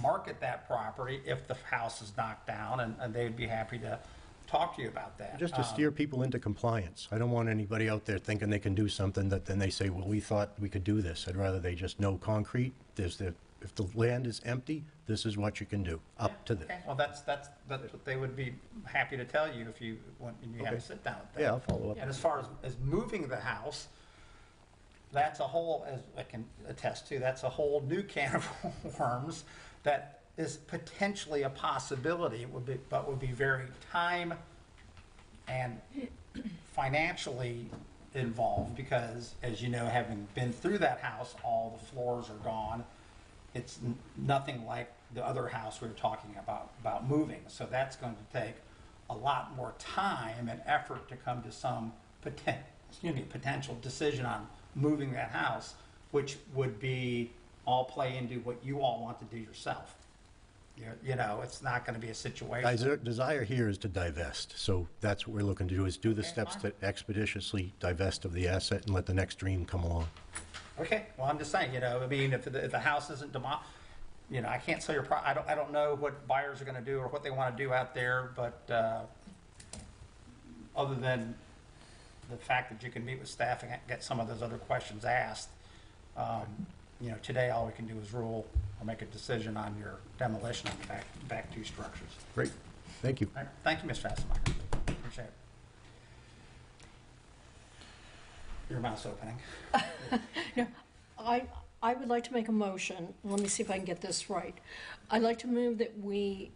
market that property if the house is knocked down, and they'd be happy to talk to you about that. Just to steer people into compliance. I don't want anybody out there thinking they can do something that then they say, well, we thought we could do this. I'd rather they just know concrete. If the land is empty, this is what you can do, up to this. Okay, well, that's what they would be happy to tell you if you want, and you have Okay. to sit down with them. Yeah, I'll follow up. And as far as moving the house, that's a whole, as I can attest to, that's a whole new can of worms that is potentially a possibility, but would be very time and financially involved because, as you know, having been through that house, all the floors are gone. It's nothing like the other house we were talking about moving. So that's going to take a lot more time and effort to come to some potential decision on moving that house, which would be all play into what you all want to do yourself. You know, it's not going to be a situation. Desire here is to divest, so that's what we're looking to do, is do the Okay, steps fine. to expeditiously divest of the asset and let the next dream come along. Okay, well, I'm just saying, you know, I mean, if the house isn't you know, I can't sell your I don't know what buyers are going to do or what they want to do out there, but other than the fact that you can meet with staff and get some of those other questions asked, you know, today all we can do is rule or make a decision on your demolition of the back 2 structures. Great, thank you. All right, thank you, Ms. Fassenmeyer. Appreciate it. Your mouth's opening. I would like to make a motion. Let me see if I can get this right. I'd like to move that we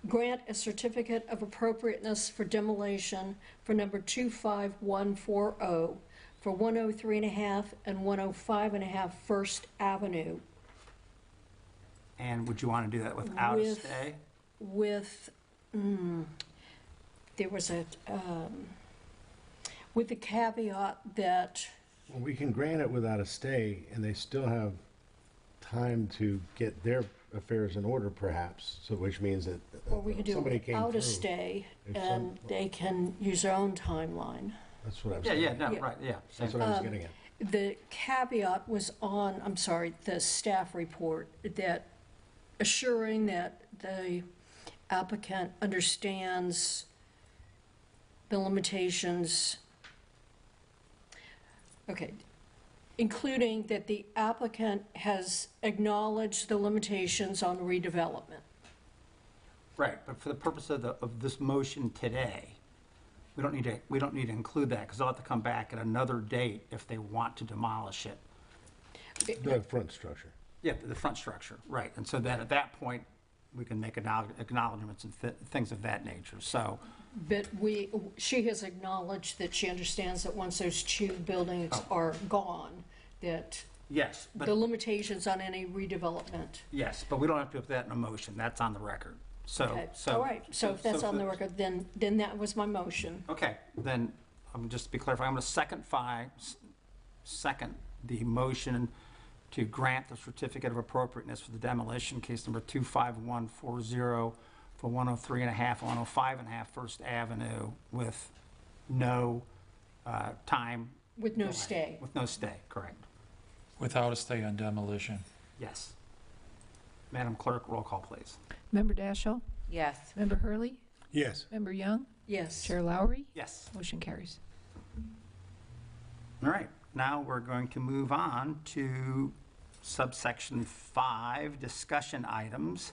grant a certificate of appropriateness for demolition for number 25140 for 103.5 and 105.5 First Avenue And would you want to do that without a With- stay? with, there was with the caveat that, Well, we can grant it without a stay, and they still have time to get their affairs in order, perhaps, so which means that or we could do somebody it came without through. a stay, If and some- they can use their own timeline. That's what I'm Yeah, saying. yeah, no, Yeah. right, yeah. That's what I was getting at. The caveat was on, I'm sorry, the staff report, that assuring that the applicant understands the limitations, okay, including that the applicant has acknowledged the limitations on redevelopment. Right, but for the purpose of this motion today, we don't need to include that, because they'll have to come back at another date if they want to demolish it. The front structure. Yeah, the front structure, right, and so then at that point, we can make acknowledgements and things of that nature, so. But she has acknowledged that she understands that once those 2 buildings are gone, that Yes, the but, limitations on any redevelopment. yes, but we don't have to put that in a motion, that's on the record. So, Okay, all right, so if that's on the record, then that was my motion. Okay, then, just to be clear, I'm going to second the motion to grant the certificate of appropriateness for the demolition, case number 25140 for 103.5 and 105.5 First Avenue with no time. With no delay. stay. With no stay, correct. Without a stay on demolition. Yes. Madam Clerk, roll call, please. Member Daschle? Yes. Member Hurley? Yes. Member Young? Yes. Chair Lowry? Yes. Motion carries. All right, now we're going to move on to subsection 5, discussion items.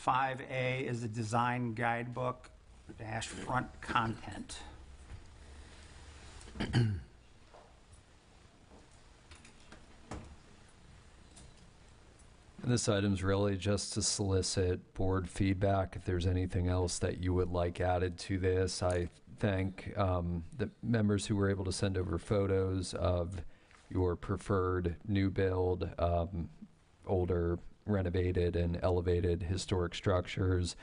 5A is the design guidebook dash front content. And this item's really just to solicit board feedback. If there's anything else that you would like added to this, I thank the members who were able to send over photos of your preferred new build, older renovated and elevated historic structures.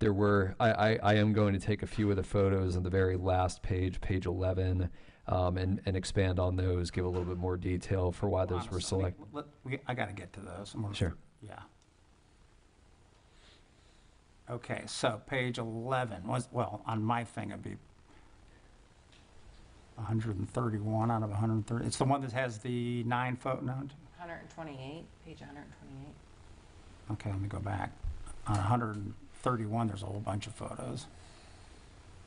There were, I am going to take a few of the photos on the very last page, page 11, and expand on those, give a little bit more detail for why those were selected. I got to get to those. Sure. Yeah. Okay, so page 11 was, well, on my thing, it'd be 131 out of 130. It's the one that has the 9 photo. No, 128, page 128. okay, let me go back. On 131, there's a whole bunch of photos.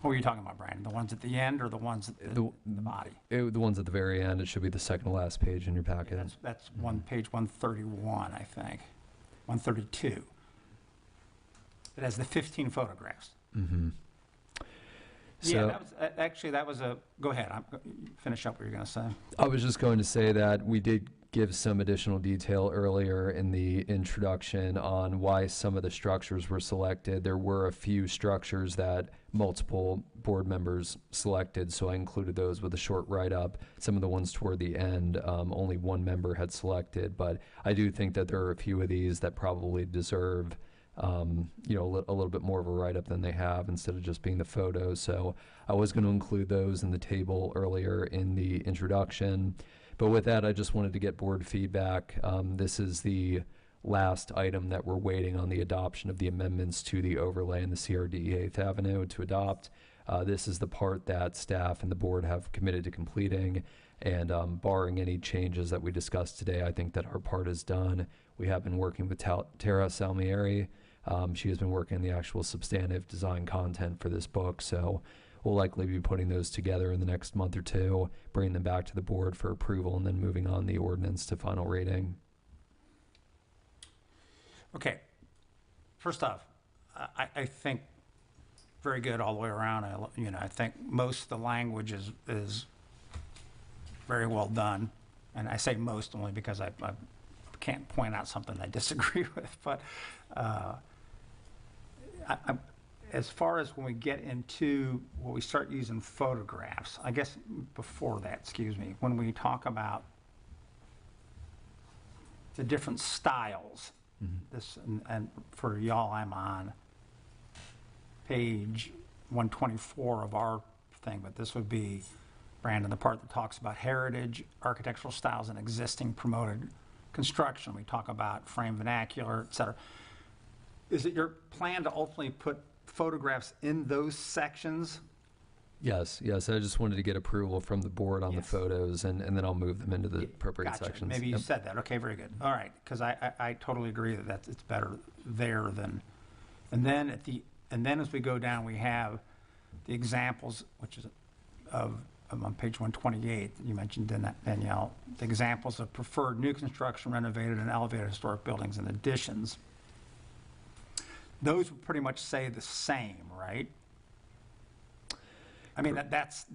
What were you talking about, Brandon? The ones at the end or the ones at the body? The ones at the very end. It should be the second to last page in your packet. That's page 131, I think. 132. It has the 15 photographs. Mm-hmm. Yeah, that was a, go ahead, finish up what you're going to say. I was just going to say that we did give some additional detail earlier in the introduction on why some of the structures were selected. There were a few structures that multiple board members selected, so I included those with a short write-up. Some of the ones toward the end, only one member had selected, but I do think that there are a few of these that probably deserve a little bit more of a write-up than they have instead of just being the photos. So I was going to include those in the table earlier in the introduction. But with that, I just wanted to get board feedback. This is the last item that we're waiting on the adoption of the amendments to the overlay in the CRD 8th Avenue to adopt. This is the part that staff and the board have committed to completing. And barring any changes that we discussed today, I think that our part is done. We have been working with Tara Salmieri. She has been working on the actual substantive design content for this book. So we'll likely be putting those together in the next month or two, bringing them back to the board for approval, and then moving on the ordinance to final reading. Okay. First off, I think very good all the way around. I think most of the language is very well done. And I say most only because I can't point out something I disagree with. But as far as when we get into when we start using photographs, I guess before that, when we talk about the different styles, this and for y'all, I'm on page 124 of our thing, but this would be, Brandon, the part that talks about heritage, architectural styles, and existing promoted construction. We talk about frame vernacular, et cetera. Is it your plan to ultimately put photographs in those sections? Yes. I just wanted to get approval from the board on the photos, and then I'll move them into the appropriate sections. Maybe you said that. Okay, very good. All right, because I totally agree that it's better there than, and then as we go down, we have the examples, which is on page 128, you mentioned, Danielle, the examples of preferred new construction, renovated, and elevated historic buildings and additions. Those would pretty much say the same, right? I mean, that's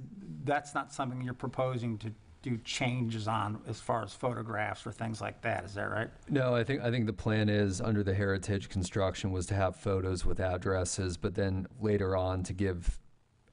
not something you're proposing to do changes on as far as photographs or things like that, is that right? No, I think the plan is under the heritage construction was to have photos with addresses, but then later on to give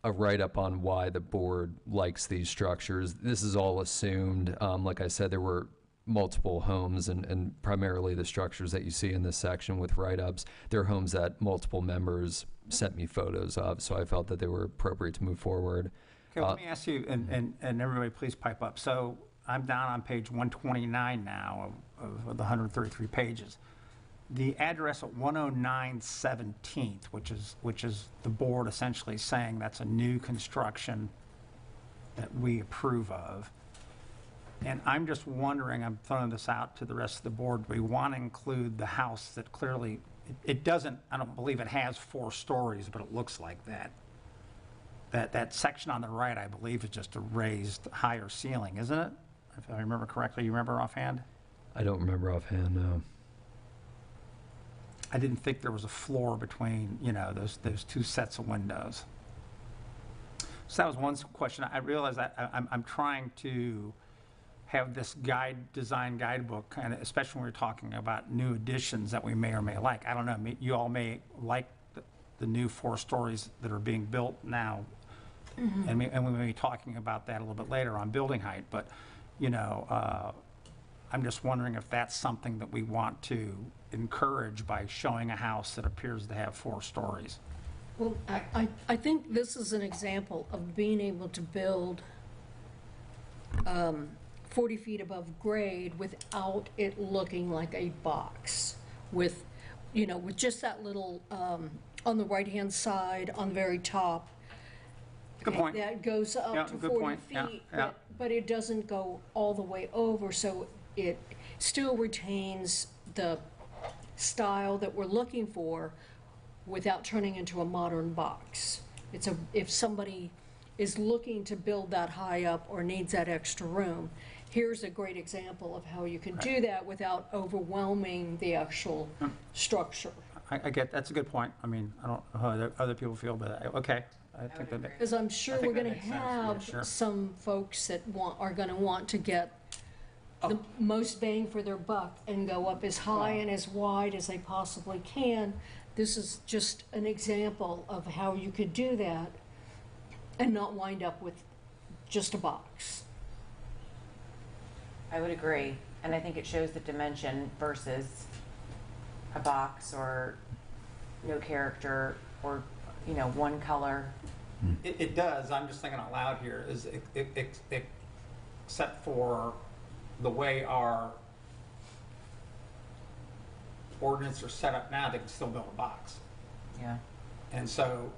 a write-up on why the board likes these structures. This is all assumed. Like I said, there were multiple homes and primarily the structures that you see in this section with write-ups. They're homes that multiple members sent me photos of, so I felt that they were appropriate to move forward. Okay, let me ask you, and everybody please pipe up. So I'm down on page 129 now of the 133 pages. The address at 109 17th, which is the board essentially saying that's a new construction that we approve of. And I'm just wondering, I'm throwing this out to the rest of the board, we want to include the house that clearly, it doesn't, I don't believe it has 4 stories, but it looks like that. That section on the right, I believe, is just a raised higher ceiling, isn't it? If I remember correctly, you remember offhand? I don't remember offhand, no. I didn't think there was a floor between, those 2 sets of windows. So that was one question. I realize that I'm trying to have this design guidebook, kind of, especially when we're talking about new additions that we may or may like. I don't know, you all may like the new 4 stories that are being built now. Mm-hmm. And we may be talking about that a little bit later on building height, but, I'm just wondering if that's something that we want to encourage by showing a house that appears to have 4 stories. Well, I think this is an example of being able to build 40 feet above grade without it looking like a box with just that little, on the right-hand side, on the very top. Good point. That goes up to 40 feet, but it doesn't go all the way over, so it still retains the style that we're looking for without turning into a modern box. If somebody is looking to build that high up or needs that extra room, here's a great example of how you can do that without overwhelming the actual structure. I get, that's a good point. I mean, I don't know how other people feel, but okay. I think that Because I'm sure we're going to have some folks that are going to want to get the most bang for their buck and go up as high and as wide as they possibly can. This is just an example of how you could do that and not wind up with just a box. I would agree, and I think it shows the dimension versus a box or no character or, one color. It does. I'm just thinking out loud here, is except for the way our ordinance are set up now, they can still build a box. Yeah. And so,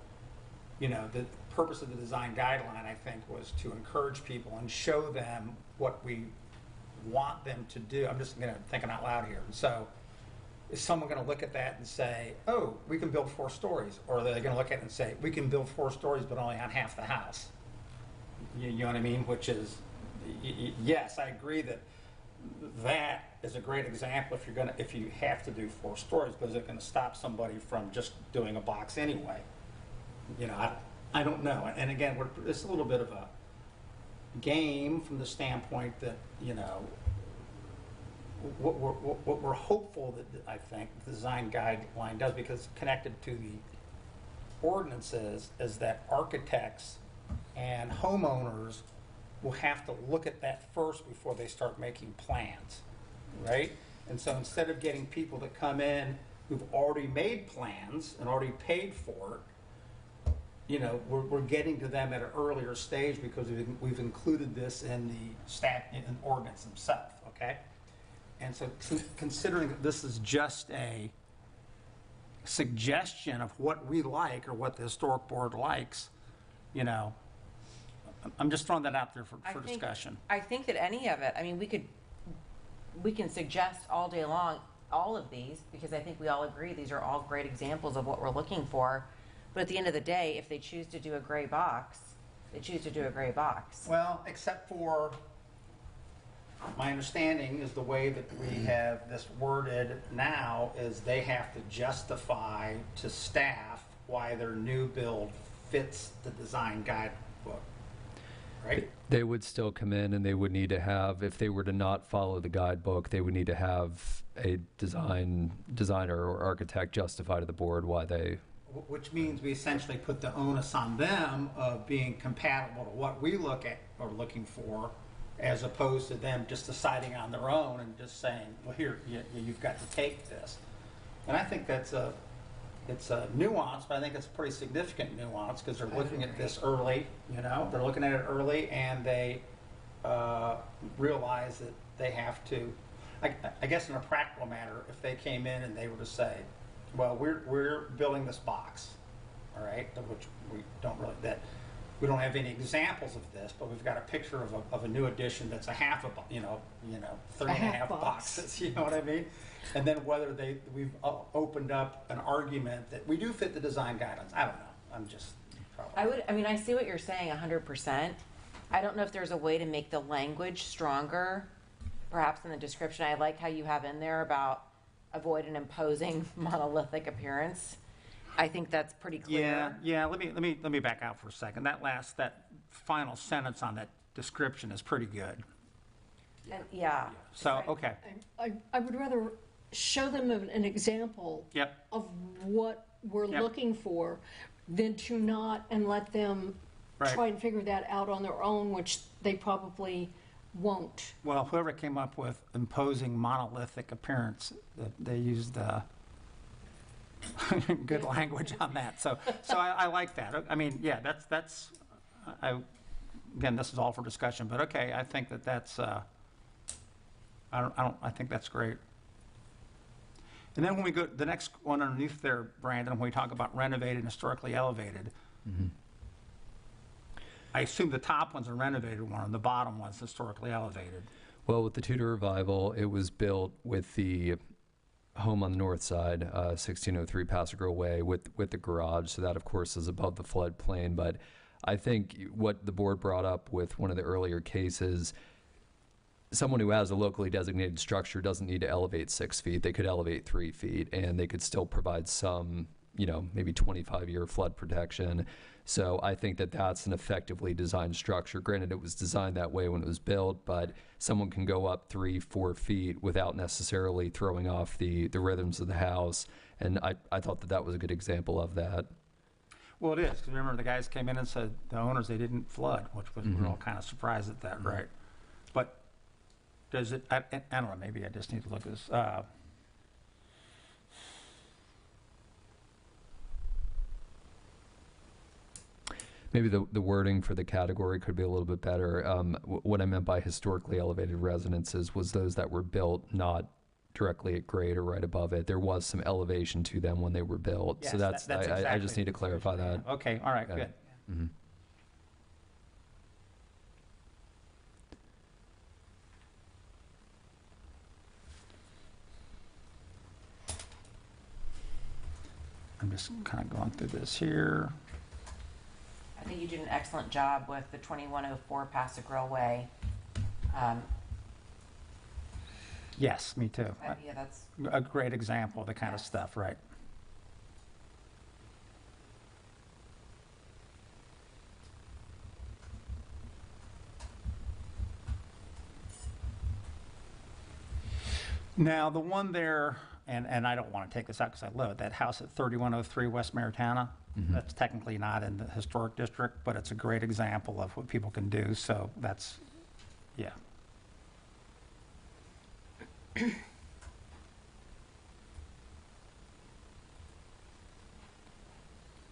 the purpose of the design guideline, I think, was to encourage people and show them what we want them to do. I'm just thinking out loud here. And so, is someone going to look at that and say, oh, we can build 4 stories? Or are they going to look at it and say, we can build 4 stories but only on half the house? You know what I mean? Which is, yes, I agree that is a great example if you have to do 4 stories, but is it going to stop somebody from just doing a box anyway? I don't know. And again, it's a little bit of a game from the standpoint that, what we're hopeful that I think the design guideline does, because connected to the ordinances, is that architects and homeowners will have to look at that first before they start making plans, right? And so instead of getting people that come in who've already made plans and already paid for it, we're getting to them at an earlier stage because we've included this in the ordinance themselves, okay? And so considering that this is just a suggestion of what we like or what the historic board likes, I'm just throwing that out there for discussion. I think that any of it, we can suggest all day long all of these, because I think we all agree these are all great examples of what we're looking for. But at the end of the day, if they choose to do a gray box, they choose to do a gray box. Well, except for, my understanding is the way that we have this worded now is they have to justify to staff why their new build fits the design guidebook, right? They would still come in and they would need to have, if they were to not follow the guidebook, they would need to have a designer or architect justify to the board why they... Which means we essentially put the onus on them of being compatible to what we look at or looking for as opposed to them just deciding on their own and just saying, well, here, you've got to take this. And I think it's a nuance, but I think it's a pretty significant nuance because they're looking at this early, they're looking at it early and they realize that they have to, I guess in a practical matter, if they came in and they were to say, well, we're building this box, all right, which we don't have any examples of this, but we've got a picture of a new addition that's a half a, 3 and a half boxes, you know what I mean? And then whether we've opened up an argument that we do fit the design guidelines. I don't know. I'm just probably. I see what you're saying 100%. I don't know if there's a way to make the language stronger, perhaps in the description. I like how you have in there about avoid an imposing monolithic appearance. I think that's pretty clear. Yeah. Let me back out for a second. That final sentence on that description is pretty good. And, yeah. So okay. I would rather show them an example of what we're looking for than to not and let them try and figure that out on their own, which they probably won't. Well, whoever came up with imposing monolithic appearance, they used good language on that. So I like that. I mean, yeah, that's again, this is all for discussion, but okay, I think that's I think that's great. And then when we go the next one underneath there, Brandon, when we talk about renovated and historically elevated, I assume the top one's a renovated one and the bottom one's historically elevated. Well, with the Tudor Revival, it was built with the home on the north side, 1603 Paso Grill Way, with the garage. So that, of course, is above the floodplain. But I think what the board brought up with one of the earlier cases, someone who has a locally designated structure doesn't need to elevate 6 feet. They could elevate 3 feet, and they could still provide some, maybe 25-year flood protection. So I think that that's an effectively designed structure. Granted, it was designed that way when it was built, but someone can go up 3-4 feet without necessarily throwing off the rhythms of the house. And I thought that was a good example of that. Well, it is, because remember the guys came in and said the owners, they didn't flood, which was, we're all kind of surprised at that, right? But does it, I don't know, maybe I just need to look at this. Maybe the wording for the category could be a little bit better. What I meant by historically elevated residences was those that were built not directly at grade or right above it. There was some elevation to them when they were built. Yes, so that's exactly I just need to clarify that. Okay, all right, good. Mm-hmm. I'm just kind of going through this here. I think you did an excellent job with the 2104 Paso Grill Way. Yes, me too. Yeah, that's A great example of the kind of stuff, right? Now, the one there, and I don't want to take this out because I love it, that house at 3103 West Maritana, that's technically not in the historic district, but it's a great example of what people can do, so that's, yeah.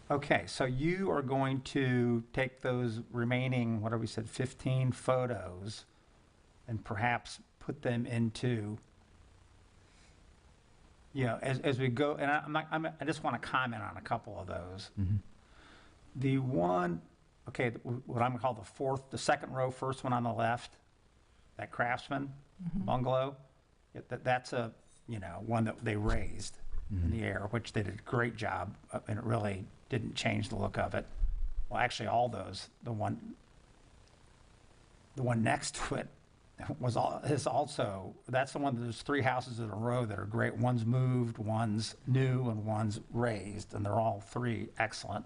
Okay, so you are going to take those remaining, what have we said, 15 photos and perhaps put them into, as we go, and I just want to comment on a couple of those. The one, okay, what I'm going to call the second row, first one on the left, that Craftsman bungalow, that's a, one that they raised in the air, which they did a great job, and it really didn't change the look of it. Well, actually, all those, the one next to it is also, that's the one, there's 3 houses in a row that are great. One's moved, one's new, and one's raised, and they're all 3 excellent.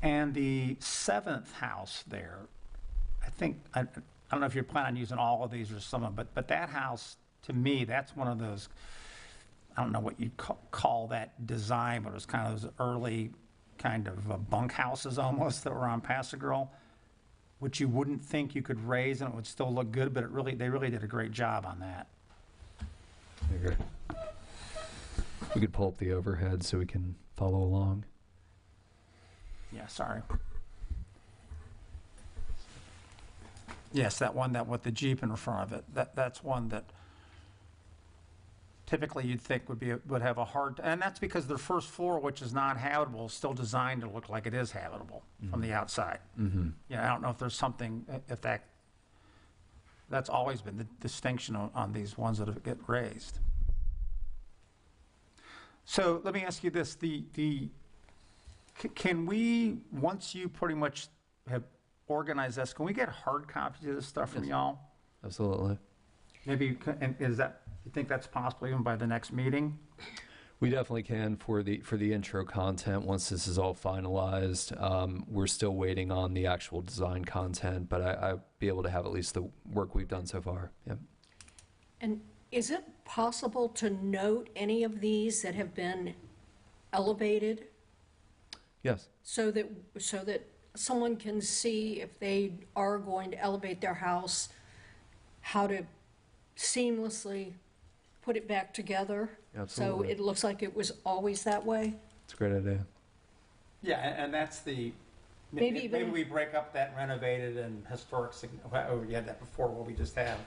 And the 7th house there, I think, I don't know if you're planning on using all of these or some of them, but that house, to me, that's one of those, I don't know what you'd call that design, but it was kind of those early kind of bunkhouses almost that were on Paso Grill, which you wouldn't think you could raise and it would still look good, but they really did a great job on that. I agree. We could pull up the overhead so we can follow along. Yeah, sorry. Yes, that one that with the Jeep in front of it, that's one that typically you'd think would have a hard, and that's because their first floor, which is not habitable, is still designed to look like it is habitable from the outside. Mm-hmm. Yeah, I don't know if there's something, if that's always been the distinction on these ones that get raised. So let me ask you this, can we, once you pretty much have organized this, can we get hard copies of this stuff from y'all? Absolutely. Maybe, and you think that's possible even by the next meeting? We definitely can for the intro content. Once this is all finalized, we're still waiting on the actual design content, but I'll be able to have at least the work we've done so far. Yep. And is it possible to note any of these that have been elevated Yes. so that someone can see if they are going to elevate their house, how to seamlessly put it back together? Absolutely. So it looks like it was always that way? It's a great idea. Yeah, and that's the, Maybe maybe even- we break up that renovated and historic, oh, we had that before where we just have,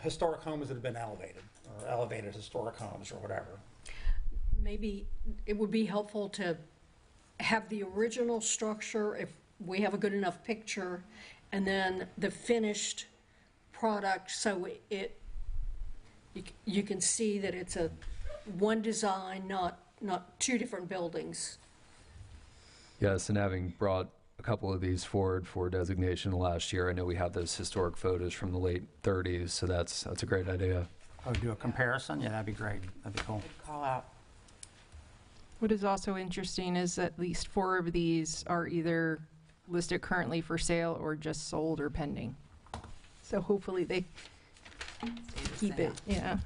historic homes that have been elevated, or elevated historic homes or whatever. Maybe it would be helpful to have the original structure, if we have a good enough picture, and then the finished product, so you can see that it's one design, not two different buildings. Yes, and having brought a couple of these forward for designation last year, I know we have those historic photos from the late 30s, so that's a great idea. Oh, do a comparison? Yeah, that'd be great. That'd be cool. Call out. What is also interesting is at least 4 of these are either listed currently for sale or just sold or pending. So hopefully they keep it, yeah.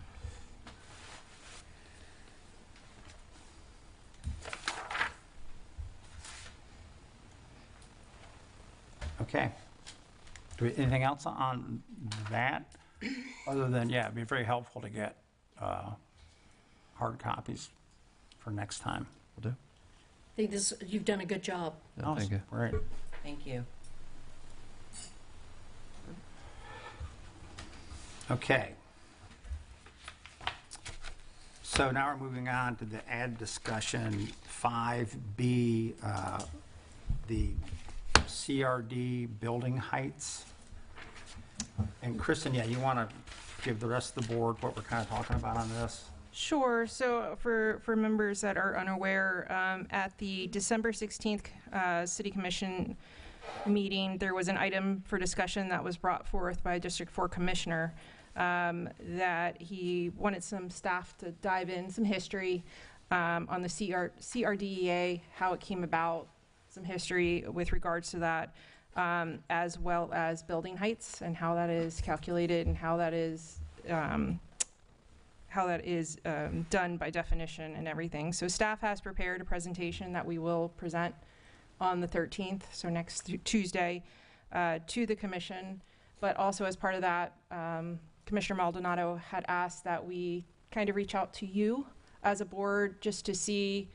Okay. Anything else on that? Other than, yeah, it'd be very helpful to get hard copies for next time. Will do. I think you've done a good job. Yeah, thank you. Great. Thank you. Okay. So now we're moving on to the ad discussion 5B, the CRD building heights. And Kristen, yeah, you want to give the rest of the board what we're kind of talking about on this? Sure. So for members that are unaware, at the December 16th City Commission meeting, there was an item for discussion that was brought forth by District 4 Commissioner that he wanted some staff to dive in, some history on the CRDEA, how it came about, some history with regards to that, as well as building heights and how that is calculated and how that is done by definition and everything. So staff has prepared a presentation that we will present on the 13th, so next Tuesday, to the commission. But also as part of that, Commissioner Maldonado had asked that we kind of reach out to you as a board just to see,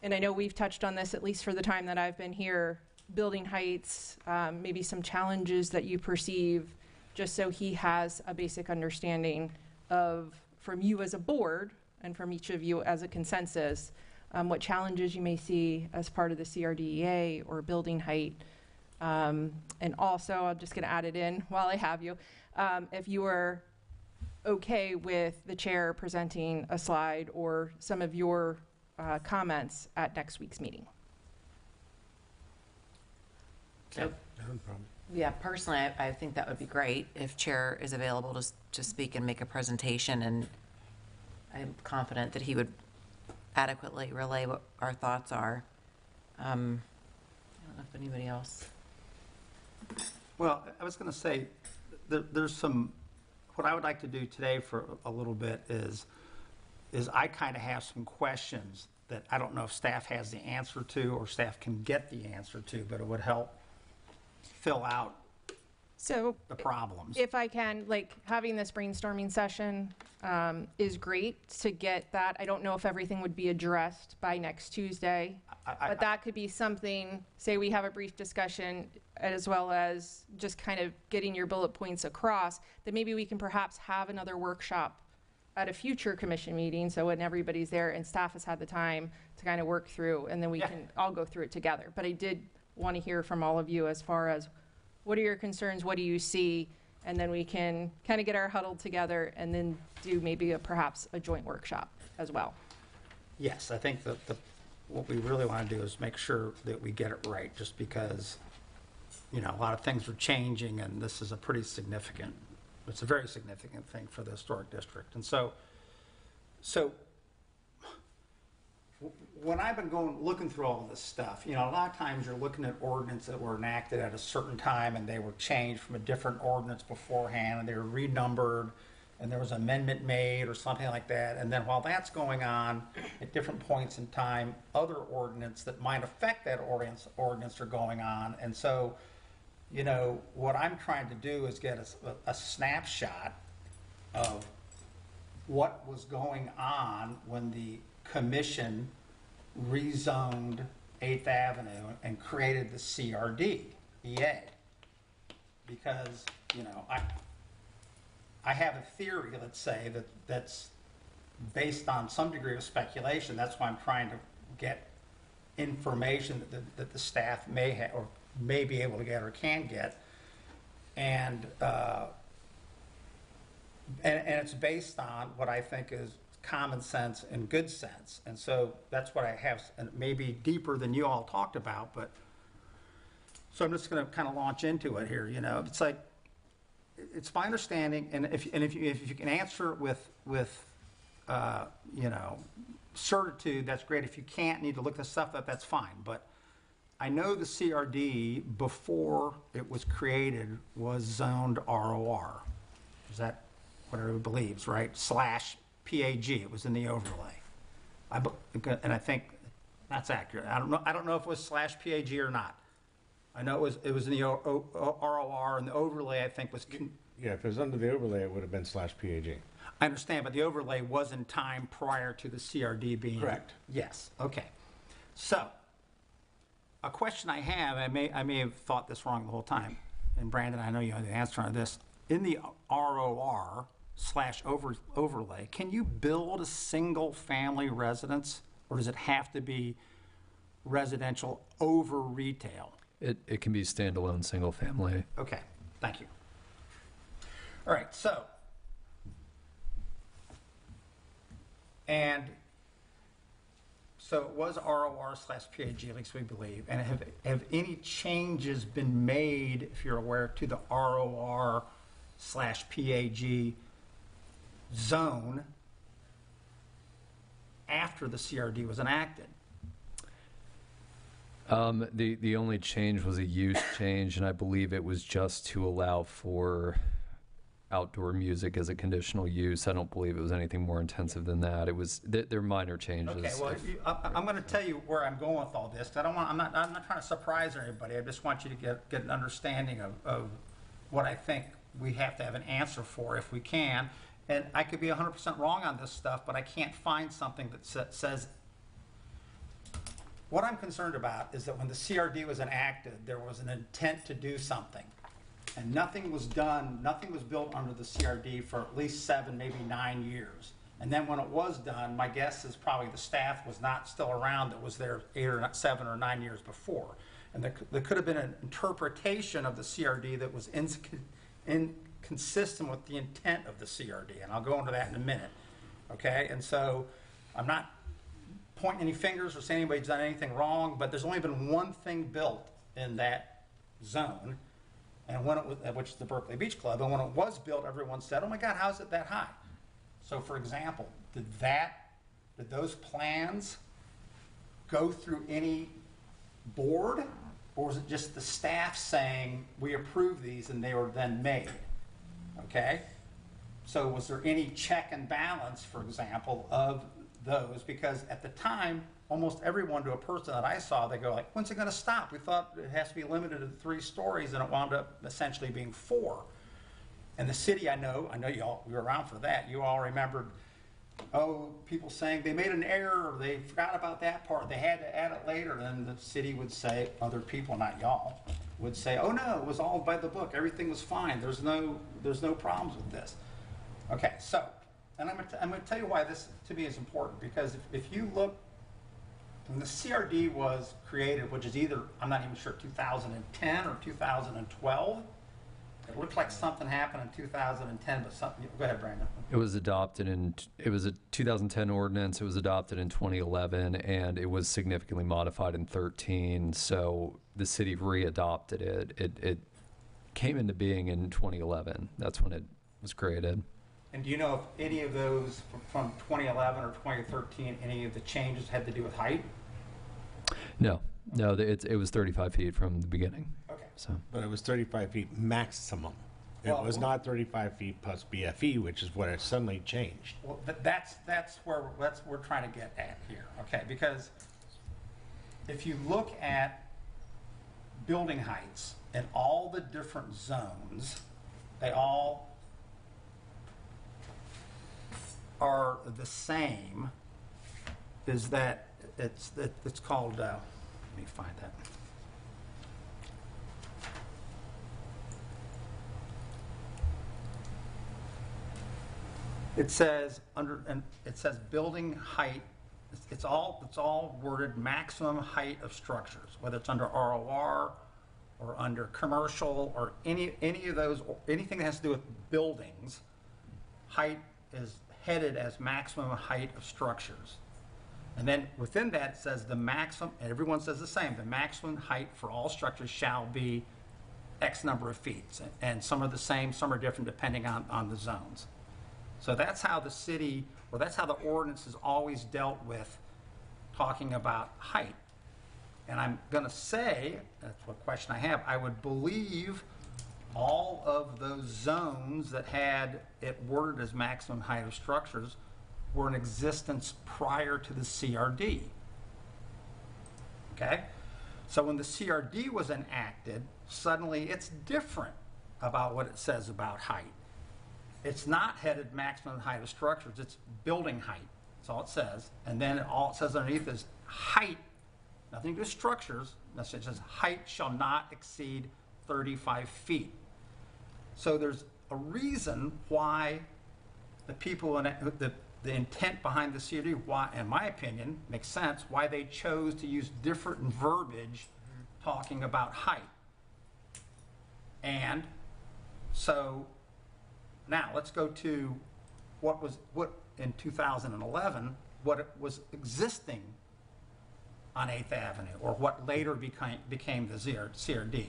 and I know we've touched on this at least for the time that I've been here, building heights, maybe some challenges that you perceive, just so he has a basic understanding of, from you as a board and from each of you as a consensus, what challenges you may see as part of the CRDEA or building height. And also, I'm just going to add it in while I have you, if you are okay with the chair presenting a slide or some of your comments at next week's meeting. So, yeah, personally, I think that would be great if Chair is available to speak and make a presentation, and I'm confident that he would adequately relay what our thoughts are. I don't know if anybody else. Well, I was going to say, there's some, what I would like to do today for a little bit is I kind of have some questions that I don't know if staff has the answer to or staff can get the answer to, but it would help fill out So the problems. if I can, like, having this brainstorming session is great to get that. I don't know if everything would be addressed by next Tuesday, but that could be something, say we have a brief discussion as well as just kind of getting your bullet points across, that maybe we can perhaps have another workshop at a future commission meeting, so when everybody's there and staff has had the time to kind of work through, and then we can all go through it together. But I did want to hear from all of you as far as what are your concerns, what do you see, and then we can kind of get our huddle together and then do maybe perhaps a joint workshop as well. Yes, I think that what we really want to do is make sure that we get it right, just because, you know, a lot of things are changing, and this is a pretty significant, it's a very significant thing for the historic district. And so when I've been looking through all of this stuff, you know, a lot of times you're looking at ordinances that were enacted at a certain time and they were changed from a different ordinance beforehand, and they were renumbered, and there was an amendment made or something like that. And then while that's going on at different points in time, other ordinances that might affect that ordinance are going on. And so, you know, what I'm trying to do is get a snapshot of what was going on when the commission rezoned 8th Avenue and created the CRD EA. Because, you know, I have a theory, let's say, that's based on some degree of speculation. That's why I'm trying to get information that the staff may have or may be able to get or can get. And it's based on what I think is common sense and good sense. And so that's what I have, and maybe deeper than you all talked about, but so I'm just going to kind of launch into it here. You know, it's like, it's my understanding, and if you can answer it with you know, certitude, that's great. If you can't, need to look this stuff up, that's fine. But I know the CRD before it was created was zoned ROR. Is that what everybody believes, right? / PAG. It was in the overlay. And I think that's accurate. I don't know if it was / PAG or not. I know it was in the ROR, and the overlay, I think, was... Yeah, if it was under the overlay, it would have been / PAG. I understand, but the overlay was in time prior to the CRD being... Correct. Yes, okay. So, a question I have, I may have thought this wrong the whole time, and Brandon, I know you know the answer on this. In the ROR / overlay, can you build a single-family residence, or does it have to be residential over retail? It can be standalone, single family. Okay, thank you. All right, so, and so it was ROR / PAG, at least we believe. And have any changes been made, if you're aware, to the ROR / PAG zone after the CRD was enacted? The only change was a use change, and I believe it was just to allow for outdoor music as a conditional use. I don't believe it was anything more intensive than that. It was they're minor changes. Okay, well, I'm going to tell you where I'm going with all this. I'm not trying to surprise everybody. I just want you to get an understanding of what I think we have to have an answer for if we can. And I could be 100% wrong on this stuff, but I can't find something that says. What I'm concerned about is that when the CRD was enacted, there was an intent to do something. And nothing was done, nothing was built under the CRD for at least 7, maybe 9 years. And then when it was done, my guess is probably the staff was not still around that was there 8 or 7 or 9 years before. And there could have been an interpretation of the CRD that was inconsistent with the intent of the CRD. And I'll go into that in a minute. Okay, and so I'm not pointing any fingers or saying anybody's done anything wrong, but there's only been one thing built in that zone, and when it was, which is the Berkeley Beach Club, and when it was built, everyone said, "Oh my God, how's it that high?" So, for example, did those plans go through any board, or was it just the staff saying we approve these and they were then made? Okay, so was there any check and balance, for example, of those? Because at the time almost everyone, to a person that I saw, they go like, when's it gonna stop? We thought it has to be limited to 3 stories, and it wound up essentially being 4. And the city, I know y'all, you were around for that, you all remembered, people saying they made an error, or they forgot about that part, they had to add it later, and the city would say, other people, not y'all, would say, oh no, it was all by the book, everything was fine, there's no problems with this. Okay, so, and I'm gonna tell you why this to me is important, because if you look, when the CRD was created, which is either, I'm not even sure, 2010 or 2012, it looked like something happened in 2010, but something, go ahead, Brandon. It was it was a 2010 ordinance, it was adopted in 2011, and it was significantly modified in 2013, so the city re-adopted it. It came into being in 2011. That's when it was created. And do you know if any of those from 2011 or 2013, any of the changes had to do with height? No, it was 35 feet from the beginning. Okay. So. But it was 35 feet maximum. It was not 35 feet plus BFE, which is what it suddenly changed. Well, that's where we're trying to get at here, okay? Because if you look at building heights in all the different zones, they all are the same. Is that it's called? Let me find that. It says building height. It's all worded maximum height of structures, whether it's under ROR or under commercial or any of those, or anything that has to do with buildings. Height is headed as maximum height of structures. And then within that it says the maximum, and everyone says the same, the maximum height for all structures shall be X number of feet. And some are the same, some are different depending on the zones. So that's how the city, or that's how the ordinance has always dealt with talking about height. And I'm going to say, that's what question I have, I would believe all of those zones that had it worded as maximum height of structures were in existence prior to the CRD. Okay? So when the CRD was enacted, suddenly it's different about what it says about height. It's not headed maximum height of structures, it's building height. That's all it says. And then all it says underneath is height, nothing to do with structures. It says height shall not exceed 35 feet. So there's a reason why the people, the intent behind the CRD, why, in my opinion, makes sense, why they chose to use different verbiage talking about height. And so now let's go to what in 2011, what was existing on 8th Avenue, or what later became the CRD.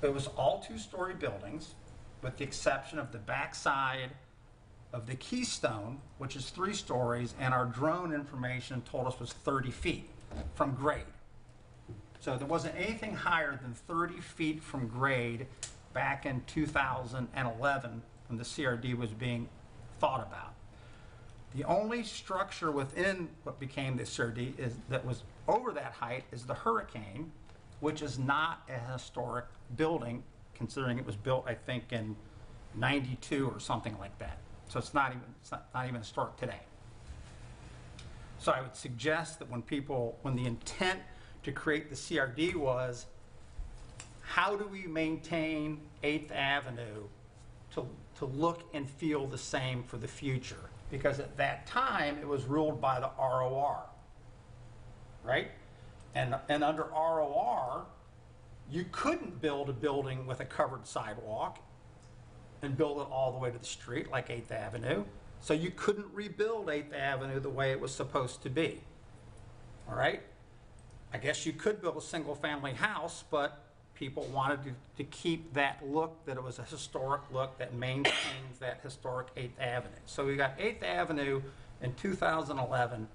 It was all 2-story buildings, with the exception of the backside of the Keystone, which is 3 stories, and our drone information told us was 30 feet from grade. So there wasn't anything higher than 30 feet from grade back in 2011 when the CRD was being thought about. The only structure within what became the CRD that was over that height is the Hurricane, which is not a historic building, considering it was built, I think, in 92 or something like that. So it's not even historic today. So I would suggest that when the intent to create the CRD was, how do we maintain 8th Avenue to look and feel the same for the future? Because at that time, it was ruled by the ROR, right? And under ROR, you couldn't build a building with a covered sidewalk and build it all the way to the street like 8th Avenue. So you couldn't rebuild 8th Avenue the way it was supposed to be, all right? I guess you could build a single-family house, but people wanted to keep that look, that it was a historic look that maintains that historic 8th Avenue. So we got 8th Avenue in 2011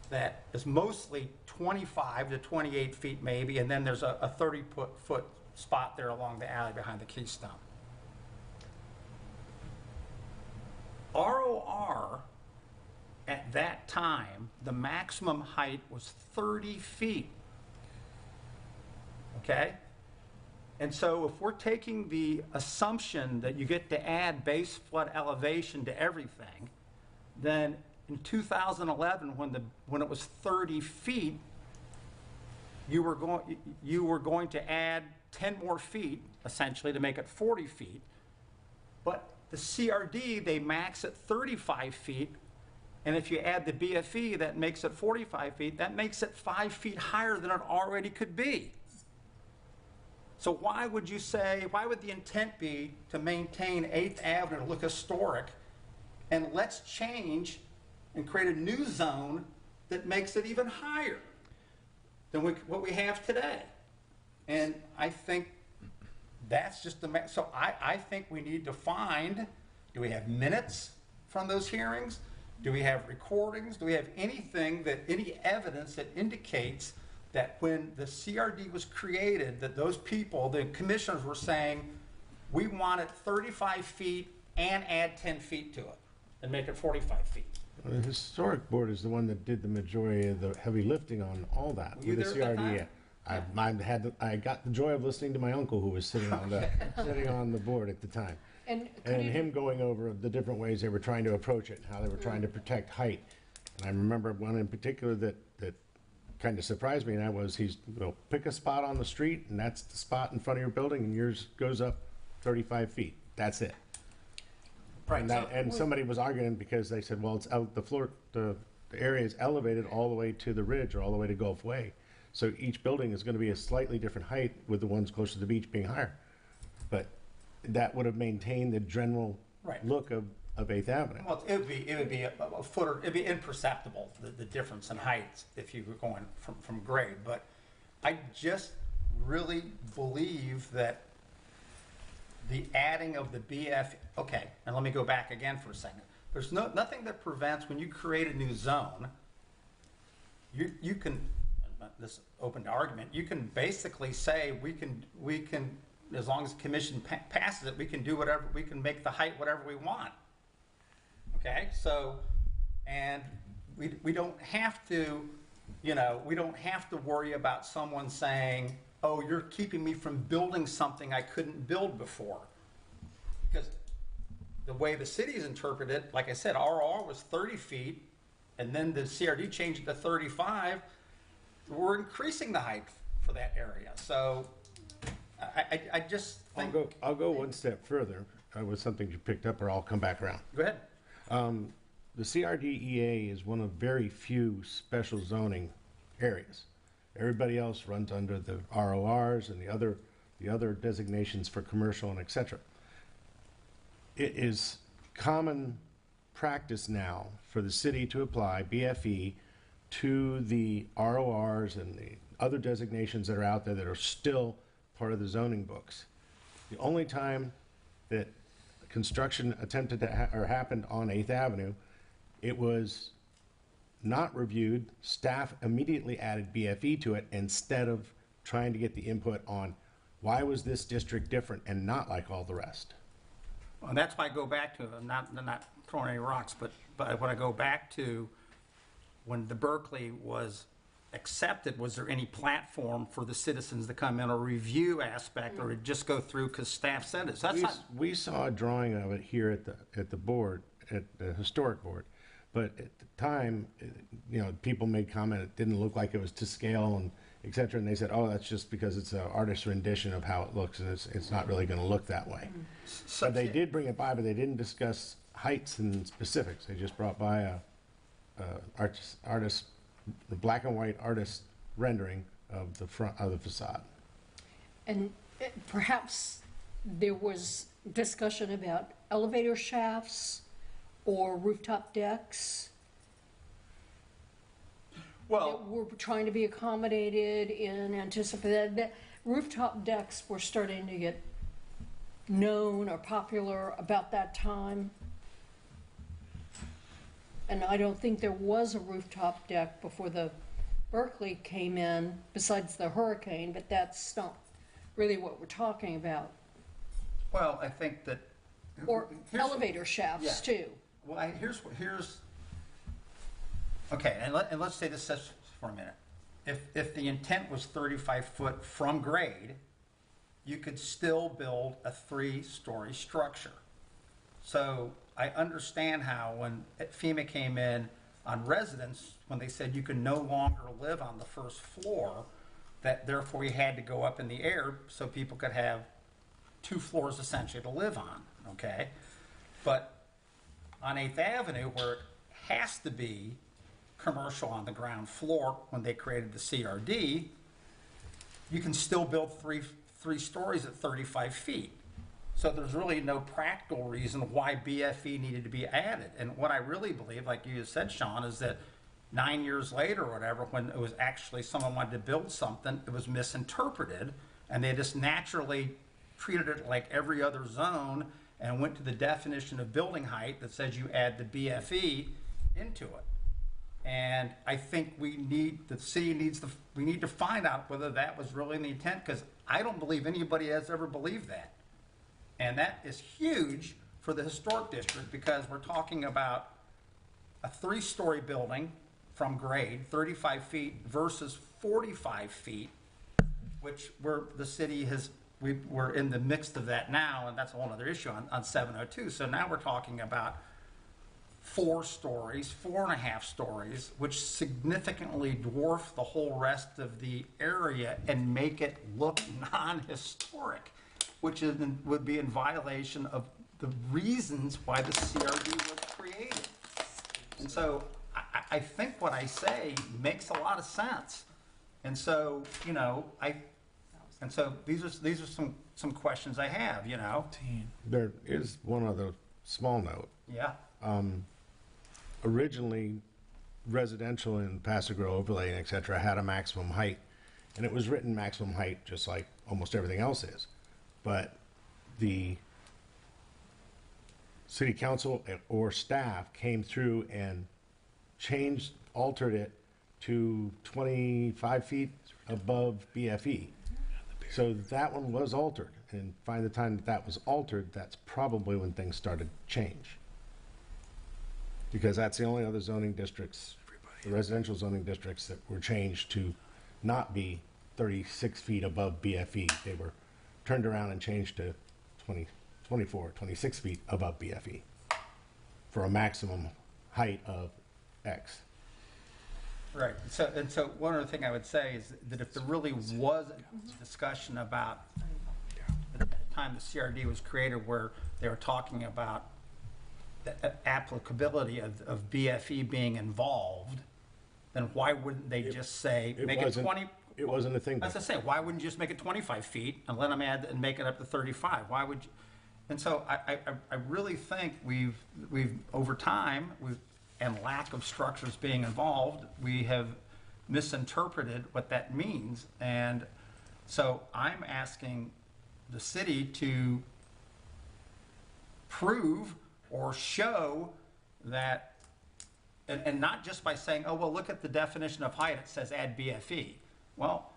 that is mostly 25 to 28 feet maybe, and then there's a 30-foot spot there along the alley behind the Keystone. ROR at that time, the maximum height was 30 feet. Okay? And so if we're taking the assumption that you get to add base flood elevation to everything, then in 2011, when it was 30 feet, you were going to add 10 more feet, essentially, to make it 40 feet. But the CRD, they max at 35 feet, and if you add the BFE, that makes it 45 feet. That makes it 5 feet higher than it already could be. So why would the intent be to maintain 8th Avenue to look historic, and let's change and create a new zone that makes it even higher than what we have today? And I think that's just so I think we need to find, do we have minutes from those hearings? Do we have recordings? Do we have anything any evidence that indicates that when the CRD was created, that those people, the commissioners, were saying, we want it 35 feet and add 10 feet to it and make it 45 feet? The historic board is the one that did the majority of the heavy lifting on all that. Were you with the there at CRD. that I got the joy of listening to my uncle, who was sitting on the board at the time, And and him going over the different ways they were trying to approach it, and how they were trying to protect height. And I remember one in particular that kind of surprised me, and that was, pick a spot on the street, and that's the spot in front of your building, and yours goes up 35 feet. That's it. Right. And somebody was arguing because they said, well, it's out, the area is elevated all the way to the ridge or all the way to Gulf Way. So each building is going to be a slightly different height, with the ones closer to the beach being higher. But that would have maintained the general look of 8th Avenue. Well, it would be a foot, or it'd be imperceptible, the difference in heights if you were going from grade. But I just really believe that the adding of the BF, okay, and let me go back again for a second. There's nothing that prevents, when you create a new zone, you can, this open to argument, you can basically say we can, as long as the commission passes it, we can do whatever, we can make the height whatever we want. Okay, so, and we don't have to, we don't have to worry about someone saying, oh, you're keeping me from building something I couldn't build before. Because the way the city's interpreted it, like I said, RR was 30 feet, and then the CRD changed it to 35. We're increasing the height for that area. So I just think... I'll go one step further with something you picked up, or I'll come back around. Go ahead. The CRDEA is one of very few special zoning areas. Everybody else runs under the RORs and the other designations for commercial and et cetera. It is common practice now for the city to apply BFE to the RORs and the other designations that are out there that are still part of the zoning books. The only time that construction attempted to or happened on 8th Avenue, it was not reviewed. Staff immediately added BFE to it instead of trying to get the input on why was this district different and not like all the rest. Well, and that's why I go back to, I'm not throwing any rocks, but when I go back to when the Berkeley was accepted, was there any platform for the citizens to come in, or review aspect, or just go through because staff said it? So that's we saw a drawing of it here at the board, at the historic board, but at the time, people made comment it didn't look like it was to scale and et cetera, and they said, oh, that's just because it's an artist's rendition of how it looks, and it's not really going to look that way. So they did bring it by, but they didn't discuss heights and specifics. They just brought by a the black and white artist rendering of the front of the facade. And perhaps there was discussion about elevator shafts or rooftop decks. Well, that were trying to be accommodated in anticipation. That rooftop decks were starting to get known or popular about that time. And I don't think there was a rooftop deck before the Berkeley came in, besides the hurricane, but that's not really what we're talking about. Well, I think that... Or elevator shafts, too. Well, here's Okay, and let's say this for a minute. If the intent was 35 foot from grade, you could still build a 3-story structure. So I understand how when FEMA came in on residents, when they said you can no longer live on the first floor, that therefore you had to go up in the air so people could have 2 floors essentially to live on, okay? But on 8th Avenue, where it has to be commercial on the ground floor when they created the CRD, you can still build three stories at 35 feet. So there's really no practical reason why BFE needed to be added. And what I really believe, like you said, Sean, is that 9 years later or whatever, when it was actually someone wanted to build something, it was misinterpreted, and they just naturally treated it like every other zone and went to the definition of building height that says you add the BFE into it. And I think we need to find out whether that was really the intent, because I don't believe anybody has ever believed that. And that is huge for the historic district, because we're talking about a 3-story building from grade, 35 feet versus 45 feet, which the city has, we're in the midst of that now, and that's a whole other issue on 702. So now we're talking about 4 stories, 4.5 stories, which significantly dwarf the whole rest of the area and make it look non-historic, which would be in violation of the reasons why the CRD was created. And so I think what I say makes a lot of sense. And so, you know, these are some questions I have, you know. There is one other small note. Yeah. Originally, residential in Paso Grow overlay and et cetera had a maximum height, and it was written maximum height just like almost everything else is. But the city council or staff came through and altered it to 25 feet above BFE. So that one was altered, and by the time that was altered, that's probably when things started to change. Because that's the only other zoning districts, the residential zoning districts, that were changed to not be 36 feet above BFE. They were turned around and changed to 26 feet above BFE for a maximum height of X. Right. So one other thing I would say is that if there really was a discussion about at the time the CRD was created, where they were talking about the applicability of BFE being involved, then why wouldn't they just say make it 20? It wasn't a thing. As I say, why wouldn't you just make it 25 feet and let them add and make it up to 35? Why would you? And so I really think we've over time, and lack of structures being involved, we have misinterpreted what that means. And so I'm asking the city to prove or show that, and not just by saying, oh, well, look at the definition of height, it says add BFE. Well,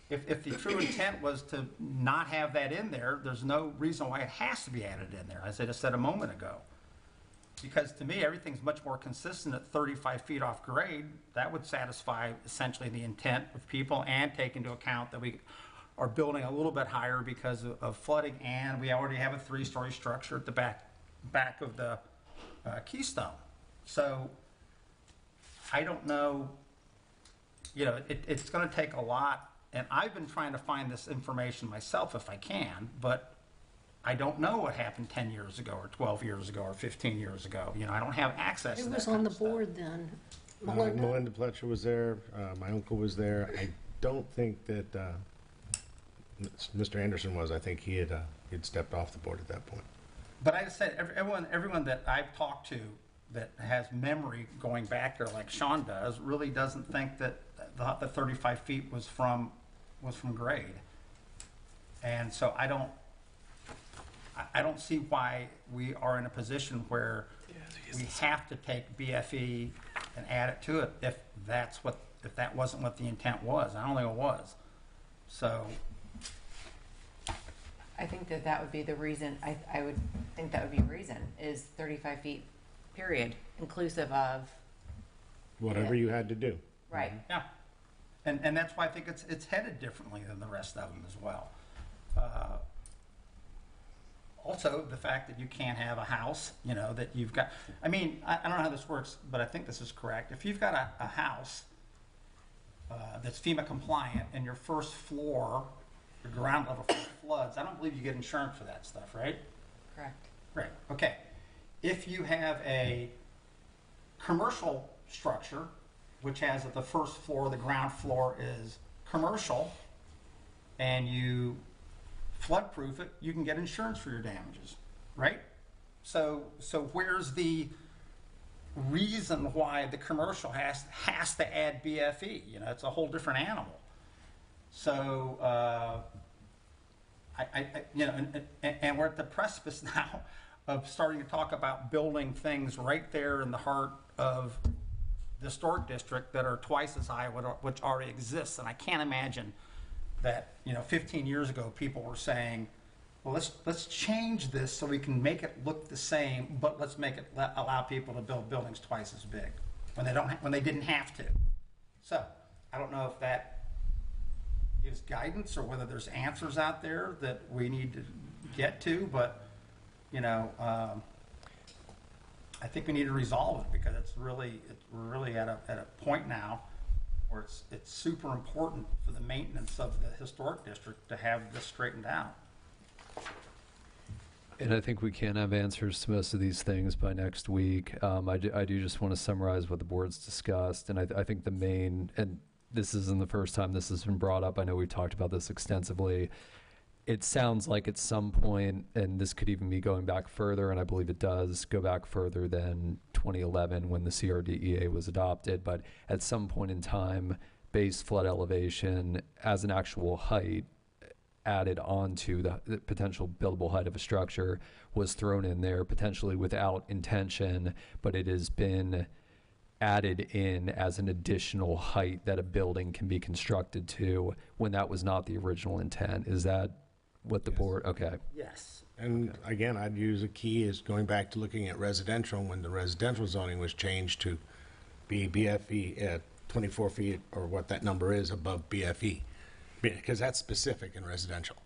if the true intent was to not have that in there, there's no reason why it has to be added in there, as I just said a moment ago. Because to me, everything's much more consistent at 35 feet off grade. That would satisfy essentially the intent of people, and take into account that we are building a little bit higher because of flooding, and we already have a 3-story structure at the back of the Keystone. So I don't know, you know, it's going to take a lot, and I've been trying to find this information myself if I can, but I don't know what happened 10 years ago or 12 years ago or 15 years ago. You know, I don't have access to that. It was kind on the of stuff. board then. Melinda Pletcher was there. My uncle was there. I don't think that Mr. Anderson was. I think he had stepped off the board at that point. But I said, everyone that I've talked to that has memory going back there, like Sean does, really doesn't think that the 35 feet was from grade. And so I don't see why we are in a position where we have to take BFE and add it to it if that wasn't what the intent was. I don't think it was. So I think that would be the reason. I would think that would be a reason, is 35 feet, period, inclusive of whatever you had to do. Right. Yeah. And that's why I think it's headed differently than the rest of them as well. Also, the fact that you can't have a house, you know, that you've got, I mean, I don't know how this works, but I think this is correct. If you've got a house that's FEMA compliant and your first floor, your ground level floods, I don't believe you get insurance for that stuff, right? Correct. Right, okay. If you have a commercial structure, which has at the first floor, the ground floor is commercial, and you flood-proof it, you can get insurance for your damages, right? So where's the reason why the commercial has to add BFE? You know, it's a whole different animal. So, you know, and we're at the precipice now of starting to talk about building things right there in the heart of the historic district that are twice as high, which already exists. And I can't imagine that, you know, 15 years ago, people were saying, well, let's change this so we can make it look the same, but let's make it allow people to build buildings twice as big when they didn't have to. So I don't know if that gives guidance or whether there's answers out there that we need to get to, but you know, I think we need to resolve it because we're really at a point now where it's super important for the maintenance of the historic district to have this straightened out. And I think we can have answers to most of these things by next week. I do just want to summarize what the board's discussed, and I think the main, and this isn't the first time this has been brought up, I know we've talked about this extensively. It sounds like at some point, and this could even be going back further, and I believe it does go back further than 2011 when the CRDEA was adopted, but at some point in time, base flood elevation as an actual height added onto the potential buildable height of a structure was thrown in there, potentially without intention, but it has been added in as an additional height that a building can be constructed to when that was not the original intent. Is that what the board, okay. Yes. And again, I'd use a key is going back to looking at residential, when the residential zoning was changed to be BFE at 24 feet or what that number is above BFE, because that's specific in residential.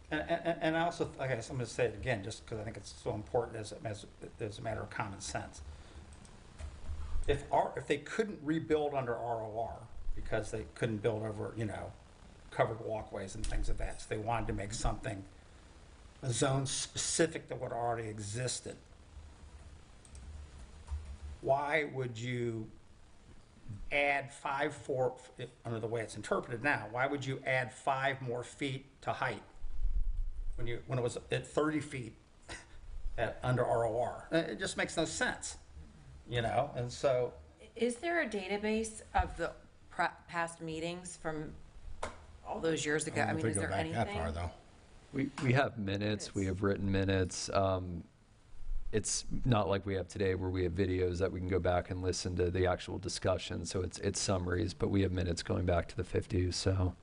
And I also, okay, so I'm going to say it again, just because I think it's so important as a matter of common sense. If they couldn't rebuild under ROR because they couldn't build over, you know, covered walkways and things of that, so they wanted to make something, a zone specific to what already existed, why would you add under the way it's interpreted now, why would you add 5 more feet to height when it was at 30 feet under ROR? It just makes no sense, you know. And so, is there a database of the past meetings from all those years ago? I mean, is there anything? That far, though. We have minutes, we have written minutes. It's not like we have today where we have videos that we can go back and listen to the actual discussion. So it's summaries, but we have minutes going back to the 50s. So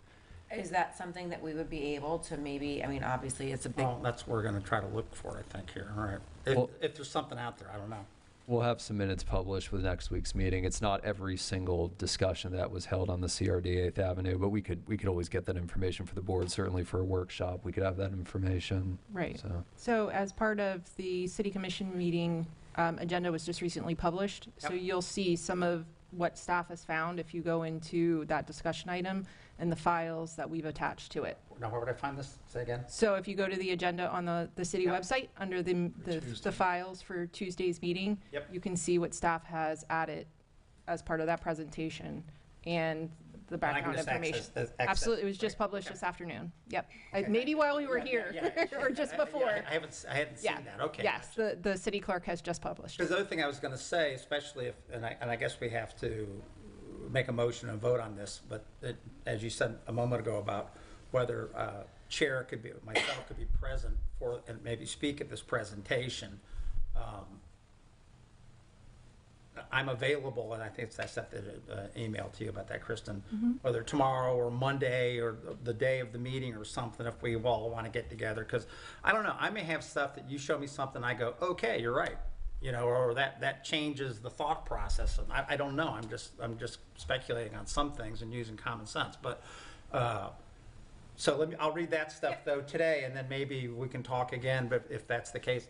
is that something that we would be able to maybe, I mean, obviously it's a big. Well, that's what we're going to try to look for, I think, here. All right. If there's something out there, I don't know. We'll have some minutes published with next week's meeting. It's not every single discussion that was held on the CRD 8th Avenue, but we could always get that information for the board. Certainly for a workshop, we could have that information. Right. So as part of the City Commission meeting, agenda was just recently published. Yep. So you'll see some of what staff has found if you go into that discussion item and the files that we've attached to it. Now, where would I find this? Say again. So if you go to the agenda on the city website, under the files for Tuesday's meeting, you can see what staff has added as part of that presentation and the background information. Absolutely, it was just published this afternoon. Yep. Okay. Maybe while we were here or just before. I hadn't seen that. Okay. Yes, the city clerk has just published. Because the other thing I was going to say, especially if, and I guess we have to make a motion and vote on this, but as you said a moment ago about whether chair could be, myself could be present for and maybe speak at this presentation. I'm available, and I think I sent the email to you about that, Kristen, whether tomorrow or Monday or the day of the meeting or something, if we all want to get together. Because I don't know, I may have stuff that you show me something, I go, okay, you're right. or that changes the thought process. And I don't know. I'm just speculating on some things and using common sense. But so I'll read that stuff though today, and then maybe we can talk again. But if that's the case,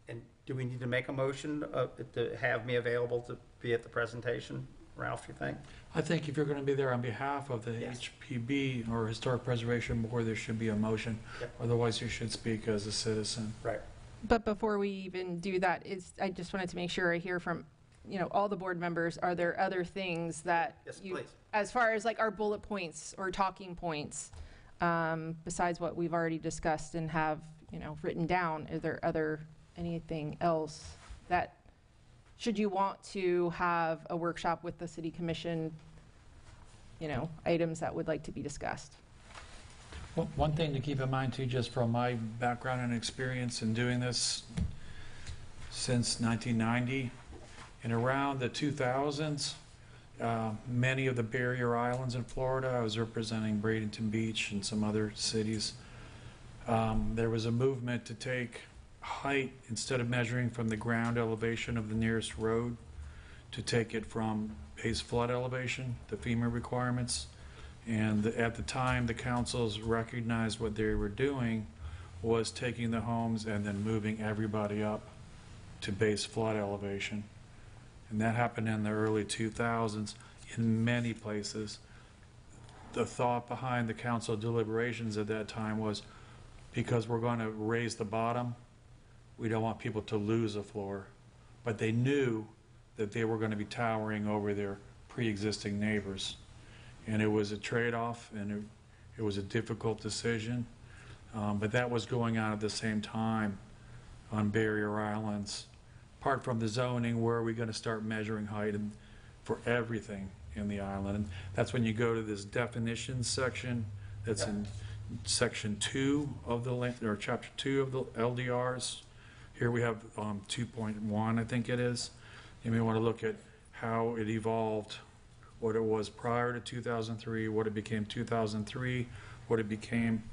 and do we need to make a motion to have me available to be at the presentation, Ralph? You think? I think if you're going to be there on behalf of the HPB or Historic Preservation Board, there should be a motion. Yep. Otherwise, you should speak as a citizen. Right. But before we even do that, I just wanted to make sure I hear from, all the board members. Are there other things that Yes, you, please. as far as like our bullet points or talking points, besides what we've already discussed and have, written down, is there anything else that, should you want to have a workshop with the city commission, items that would like to be discussed? Well, one thing to keep in mind too, just from my background and experience in doing this since 1990 and around the 2000s, many of the barrier islands in Florida, I was representing Bradenton Beach and some other cities. There was a movement to take height, instead of measuring from the ground elevation of the nearest road, to take it from base flood elevation, the FEMA requirements. And at the time, the councils recognized what they were doing was taking the homes and then moving everybody up to base flood elevation. And that happened in the early 2000s in many places. The thought behind the council deliberations at that time was, because we're going to raise the bottom, we don't want people to lose a floor. But they knew that they were going to be towering over their pre-existing neighbors. And it was a trade-off, and it was a difficult decision. But that was going on at the same time on barrier islands. Apart from the zoning, where are we going to start measuring height for everything in the island? And that's when you go to this definitions section that's in section 2 of the, or chapter 2 of the LDRs. Here we have 2.1, I think it is. You may want to look at how it evolved, what it was prior to 2003, what it became 2003, what it became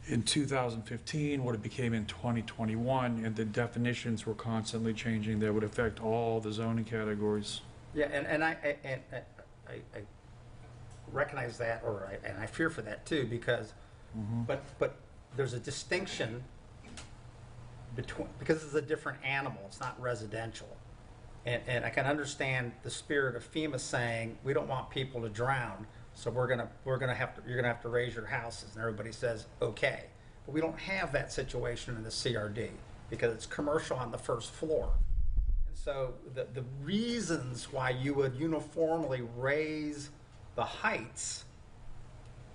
in 2015, what it became in 2021, and the definitions were constantly changing that would affect all the zoning categories. Yeah, and I recognize that, and I fear for that too, because, but there's a distinction between, because it's a different animal, it's not residential. And I can understand the spirit of FEMA saying, we don't want people to drown, so you're gonna have to raise your houses, and everybody says, okay. But we don't have that situation in the CRD, because it's commercial on the first floor. And so the reasons why you would uniformly raise the heights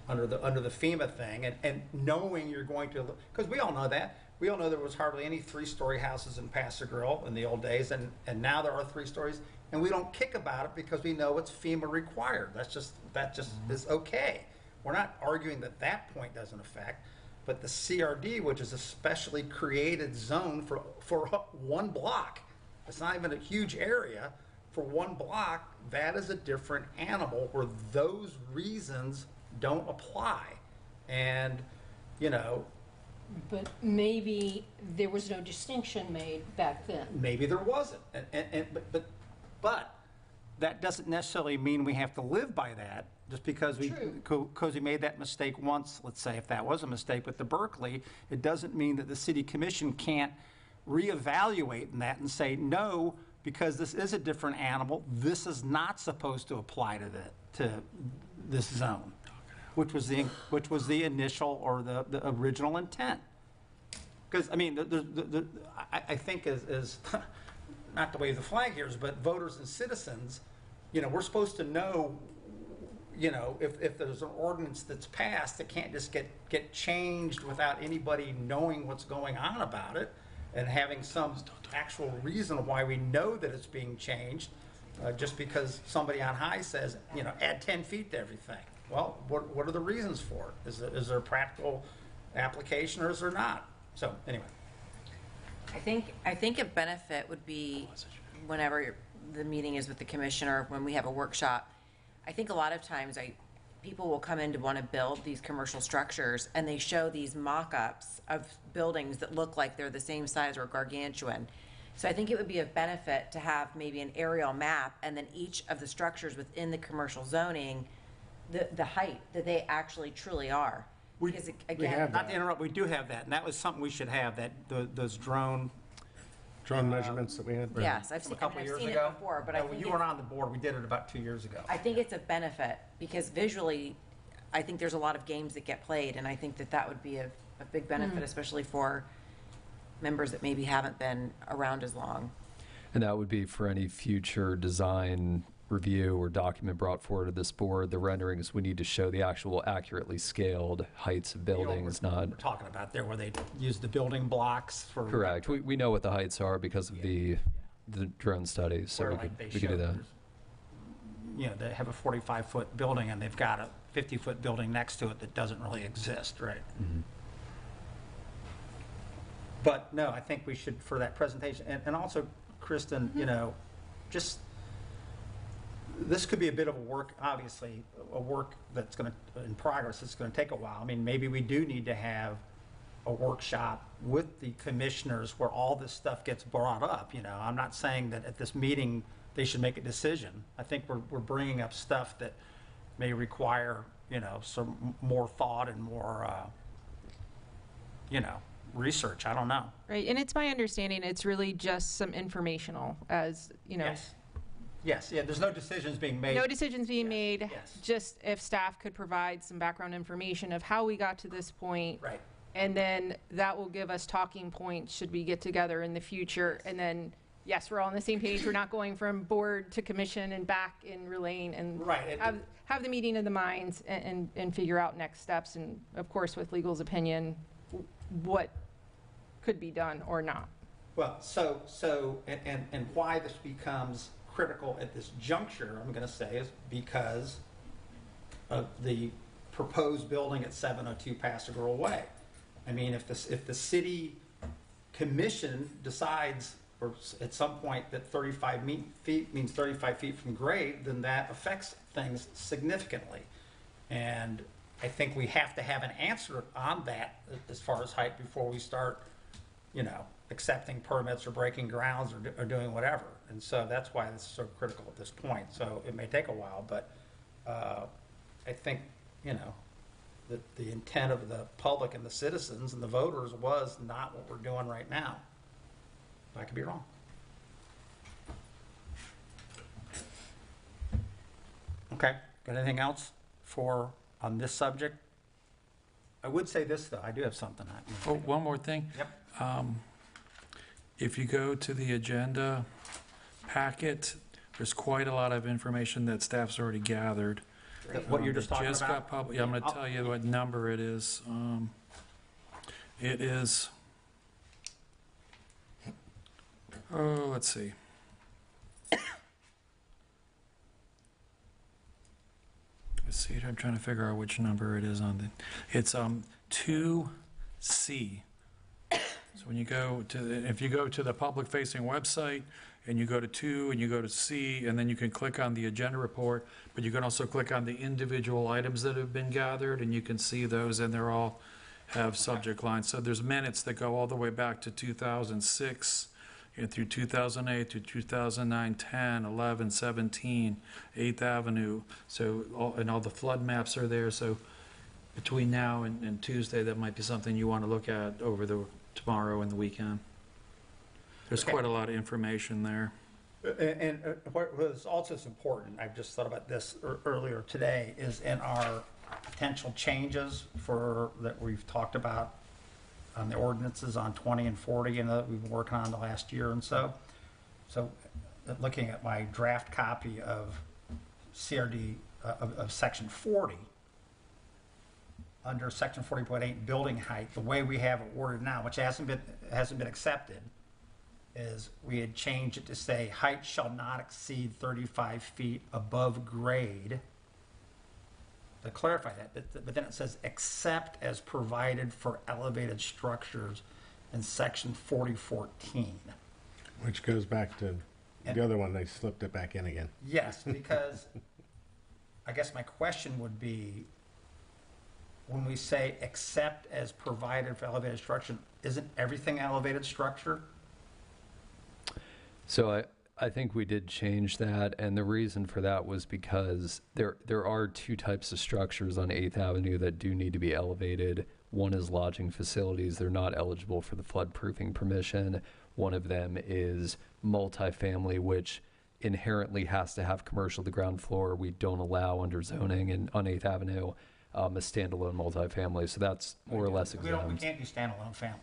under the FEMA thing, and knowing you're going to, because we all know that. We all know there was hardly any 3-story houses in Paso Grill in the old days, and now there are 3 stories, and we don't kick about it because we know it's FEMA required. That just is okay. We're not arguing that point doesn't affect, but the CRD, which is a specially created zone for one block, it's not even a huge area, for one block, that is a different animal where those reasons don't apply. And, But maybe there was no distinction made back then. maybe there wasn't, but that doesn't necessarily mean we have to live by that. Just because we made that mistake once, let's say, if that was a mistake with the Berkeley, it doesn't mean that the city commission can't reevaluate in that and say, no, because this is a different animal, this is not supposed to apply to this zone, which was the initial or the original intent. Because, I mean, I think is not to wave the flag here, but voters and citizens, we're supposed to know, if there's an ordinance that's passed, it can't just get changed without anybody knowing what's going on about it and having some actual reason why we know that it's being changed, just because somebody on high says, add 10 feet to everything. Well, what are the reasons for it? Is there a practical application or is there not? So anyway. I think a benefit would be whenever the meeting is with the commissioner, when we have a workshop. I think a lot of times people will come in to want to build these commercial structures, and they show these mock-ups of buildings that look like they're the same size or gargantuan. So I think it would be of benefit to have maybe an aerial map and then each of the structures within the commercial zoning, the height that they actually truly are. Because again, Not to interrupt, we do have that, and that was something we should have, that, those drone. Drone measurements that we had? yes, I've A seen, couple years it ago. before, but I No, think you weren't on the board, we did it about 2 years ago. I think it's a benefit because visually, I think there's a lot of games that get played, and I think that would be a big benefit, especially for members that maybe haven't been around as long. And that would be for any future design review or document brought forward to this board. The renderings, we need to show the actual accurately scaled heights of buildings, not. We're talking about there where they use the building blocks for. Correct. We know what the heights are because of the drone studies, so Where, we like, they could do show that. there's- You know, they have a 45-foot building and they've got a 50-foot building next to it that doesn't really exist, right? Mhm. But no, I think we should, for that presentation, and also, Kristen, you know, just, this could be a bit of a work, obviously, a work that's going to, in progress, it's going to take a while. I mean, maybe we do need to have a workshop with the commissioners where all this stuff gets brought up, you know. I'm not saying that at this meeting, they should make a decision. I think we're bringing up stuff that may require, you know, some more thought and more, you know, research. I don't know. Right, and it's my understanding it's really just some informational, as, you know. Yes. Yes, yeah, there's no decisions being made. No decisions being made. Yes. Just if staff could provide some background information of how we got to this point. Right. And then that will give us talking points should we get together in the future. And then, yes, we're all on the same page. We're not going from board to commission and back in relaying and Right. have the meeting of the minds and figure out next steps. And of course, with legal's opinion, what could be done or not. Well, and why this becomes critical at this juncture, I'm going to say, is because of the proposed building at 702 Paso Girl Way. I mean, if the city commission decides, or at some point, that 35 feet means 35 feet from grade, then that affects things significantly. And I think we have to have an answer on that as far as height before we start, you know, accepting permits or breaking grounds or doing whatever. And so that's why this is so critical at this point. So it may take a while, but I think, you know, that the intent of the public and the citizens and the voters was not what we're doing right now. I could be wrong. Okay, got anything else on this subject? I would say this, though, I do have something. Oh, one more thing. Yep. If you go to the agenda packet, there's quite a lot of information that staff's already gathered. What you're just It talking just about? got yeah, I'm going to tell you what number it is. It is, oh, let's see. Let's see, I'm trying to figure out which number it is on the, it's 2C. So when you go to, if you go to the public-facing website, and you go to 2, and you go to C, and then you can click on the agenda report, but you can also click on the individual items that have been gathered, and you can see those, and they're all have subject lines. So there's minutes that go all the way back to 2006, and through 2008, through 2009, 10, 11, 17, 8th Avenue. So, all the flood maps are there, so between now and Tuesday, that might be something you want to look at over tomorrow and the weekend. There's Okay. quite a lot of information there. And what is also important, I've just thought about this earlier today, is in our potential changes that we've talked about on the ordinances on 20 and 40, and that we've been working on the last year and so. So looking at my draft copy of CRD, of section 40, under section 40.8 building height, the way we have it worded now, which hasn't been accepted, is we had changed it to say height shall not exceed 35 feet above grade. To clarify that, but then it says except as provided for elevated structures in section 4014. Which goes back to the other one, they slipped it back in again. Yes, because I guess my question would be, when we say except as provided for elevated structure, isn't everything elevated structure? So I think we did change that, and the reason for that was because there are two types of structures on 8th Avenue that do need to be elevated. One is lodging facilities. They're not eligible for the floodproofing permission. One of them is multifamily, which inherently has to have commercial to ground floor. We don't allow under zoning and on 8th Avenue a standalone multifamily, so that's more or less We exempt. can't do standalone family.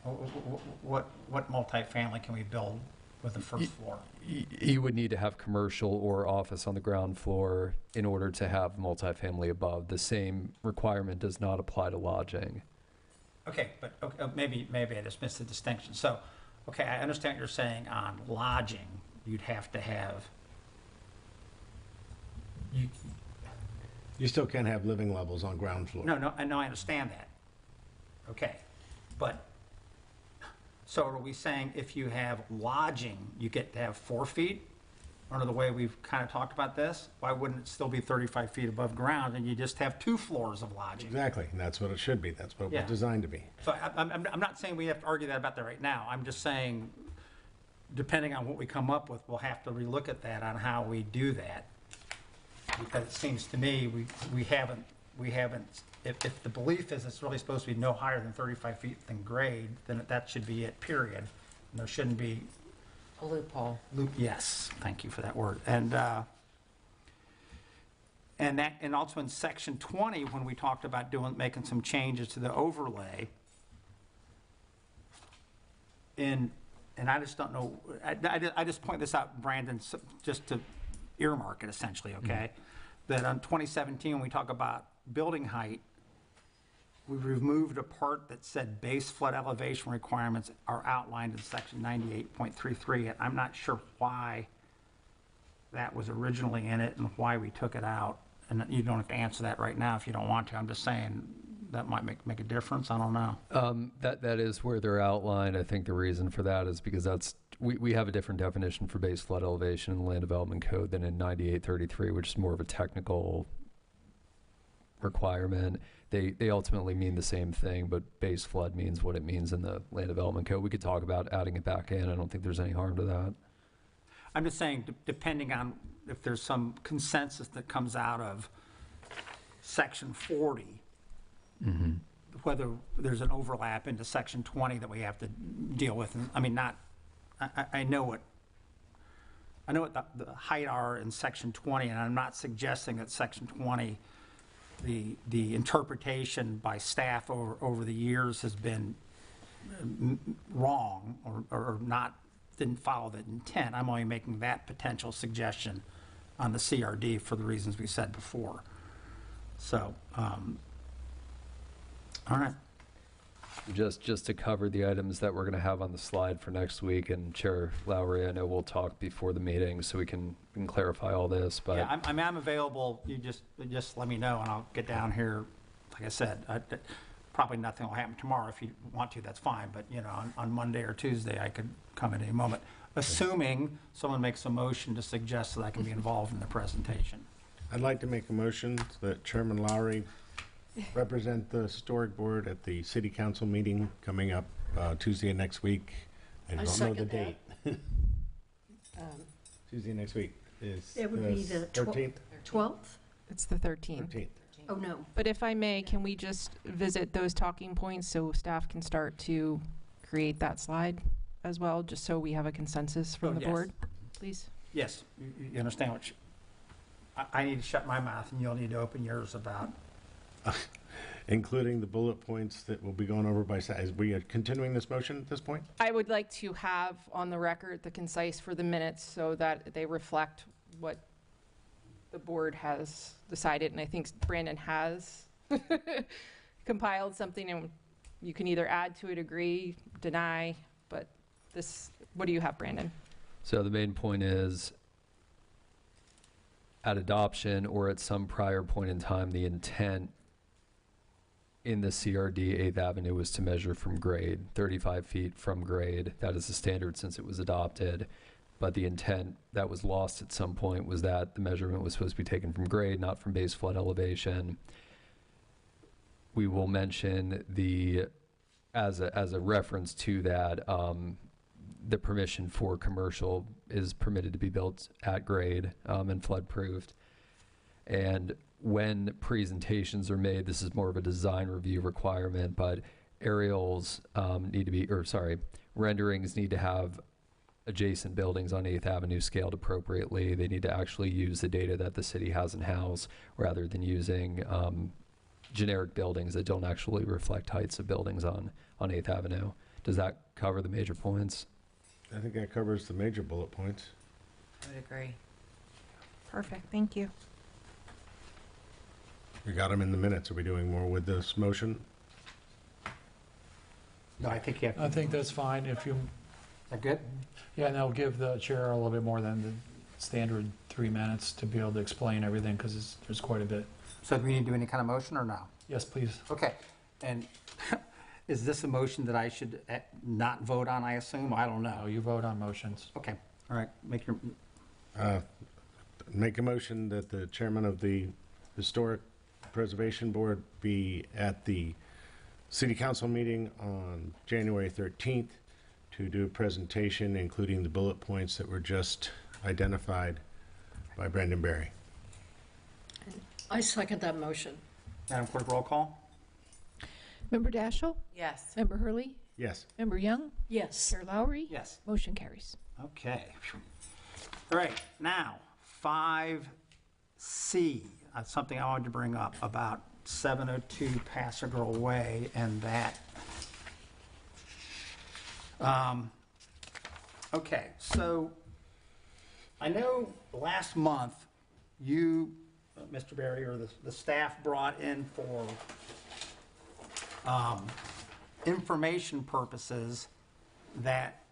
What multifamily can we build with the first floor? You would need to have commercial or office on the ground floor in order to have multifamily above. The same requirement does not apply to lodging. Okay, but maybe I just missed the distinction. So, okay, I understand what you're saying on lodging, you'd have to have, You still can't have living levels on ground floor. no, I understand that. Okay, but, so are we saying if you have lodging, you get to have 4 feet? Under the way we've kind of talked about this, why wouldn't it still be 35 feet above ground and you just have 2 floors of lodging? Exactly, and that's what it should be. That's what it Yeah. was designed to be. So I'm not saying we have to argue about that right now. I'm just saying, depending on what we come up with, we'll have to relook at that on how we do that. Because it seems to me, we haven't, if the belief is it's really supposed to be no higher than 35 feet than grade, then that should be it, period. And there shouldn't be A loophole. yes, thank you for that word. And also in section 20, when we talked about making some changes to the overlay, and I just don't know, I just point this out, Brandon, just to earmark it essentially, okay? That on 2017, when we talk about building height, we removed a part that said base flood elevation requirements are outlined in section 98.33. And I'm not sure why that was originally in it and why we took it out. And you don't have to answer that right now if you don't want to. I'm just saying that might make a difference. I don't know. That is where they're outlined. I think the reason for that is because we have a different definition for base flood elevation in the Land Development Code than in 9833, which is more of a technical requirement. They ultimately mean the same thing, but base flood means what it means in the Land Development Code. We could talk about adding it back in. I don't think there's any harm to that. I'm just saying, depending on if there's some consensus that comes out of section 40, whether there's an overlap into section 20 that we have to deal with. And, I mean, I know what the height are in section 20, and I'm not suggesting that section 20, the interpretation by staff over the years has been wrong or didn't follow the intent. I'm only making that potential suggestion on the CRD for the reasons we said before. So, all right. Just to cover the items that we're going to have on the slide for next week, and Chair Lowry, I know we'll talk before the meeting so we can clarify all this, but. Yeah, I'm available. You just let me know and I'll get down here. Like I said, probably nothing will happen tomorrow. If you want to, that's fine. But, you know, on Monday or Tuesday, I could come at any moment, assuming someone makes a motion to suggest that I can be involved in the presentation. I'd like to make a motion that Chairman Lowry represent the Historic Board at the City Council meeting coming up Tuesday of next week. I don't know the date. Tuesday next week is It would be the 13th? 12th? It's the 13th. 13th. Oh, no. But if I may, can we just visit those talking points so staff can start to create that slide as well, just so we have a consensus from the yes. board, please? Yes, you understand what I need to shut my mouth and you'll need to open yours about. Including the bullet points that will be going over by, as we are continuing this motion at this point? I would like to have on the record the concise for the minutes so that they reflect what the board has decided. And I think Brandon has compiled something, and you can either add to it, agree, deny, but this, what do you have, Brandon? So the main point is, at adoption or at some prior point in time, the intent in the CRD 8th Avenue was to measure from grade, 35 feet from grade. That is the standard since it was adopted. But the intent that was lost at some point was that the measurement was supposed to be taken from grade, not from base flood elevation. We will mention as a reference to that, the permission for commercial is permitted to be built at grade and flood proofed. And when presentations are made, this is more of a design review requirement, but aerials need to be, or sorry, renderings need to have adjacent buildings on 8th Avenue scaled appropriately. They need to actually use the data that the city has in-house rather than using generic buildings that don't actually reflect heights of buildings on 8th Avenue. Does that cover the major points? I think that covers the major bullet points. I would agree. Perfect, thank you. We got them in the minutes. Are we doing more with this motion? No, I think you have. I think that's fine if you, Is that good? yeah, and I'll give the chair a little bit more than the standard 3 minutes to be able to explain everything, because there's quite a bit. So do we need to do any kind of motion or no? Yes, please. Okay, and is this a motion that I should not vote on, I assume? I don't No, know. you vote on motions. Okay, all right, make your, Make a motion that the chairman of the Historic Preservation Board be at the city council meeting on January 13th to do a presentation, including the bullet points that were just identified by Brendan Berry. I second that motion. Madam Clerk, roll call? Member Daschle? Yes. Member Hurley? Yes. Member Young? Yes. Chair Lowry? Yes. Motion carries. Okay. All right, now, 5C, something I wanted to bring up about 702 Paso Girl Way and that. Okay, so I know last month you, Mr. Berry, or the staff brought in for information purposes that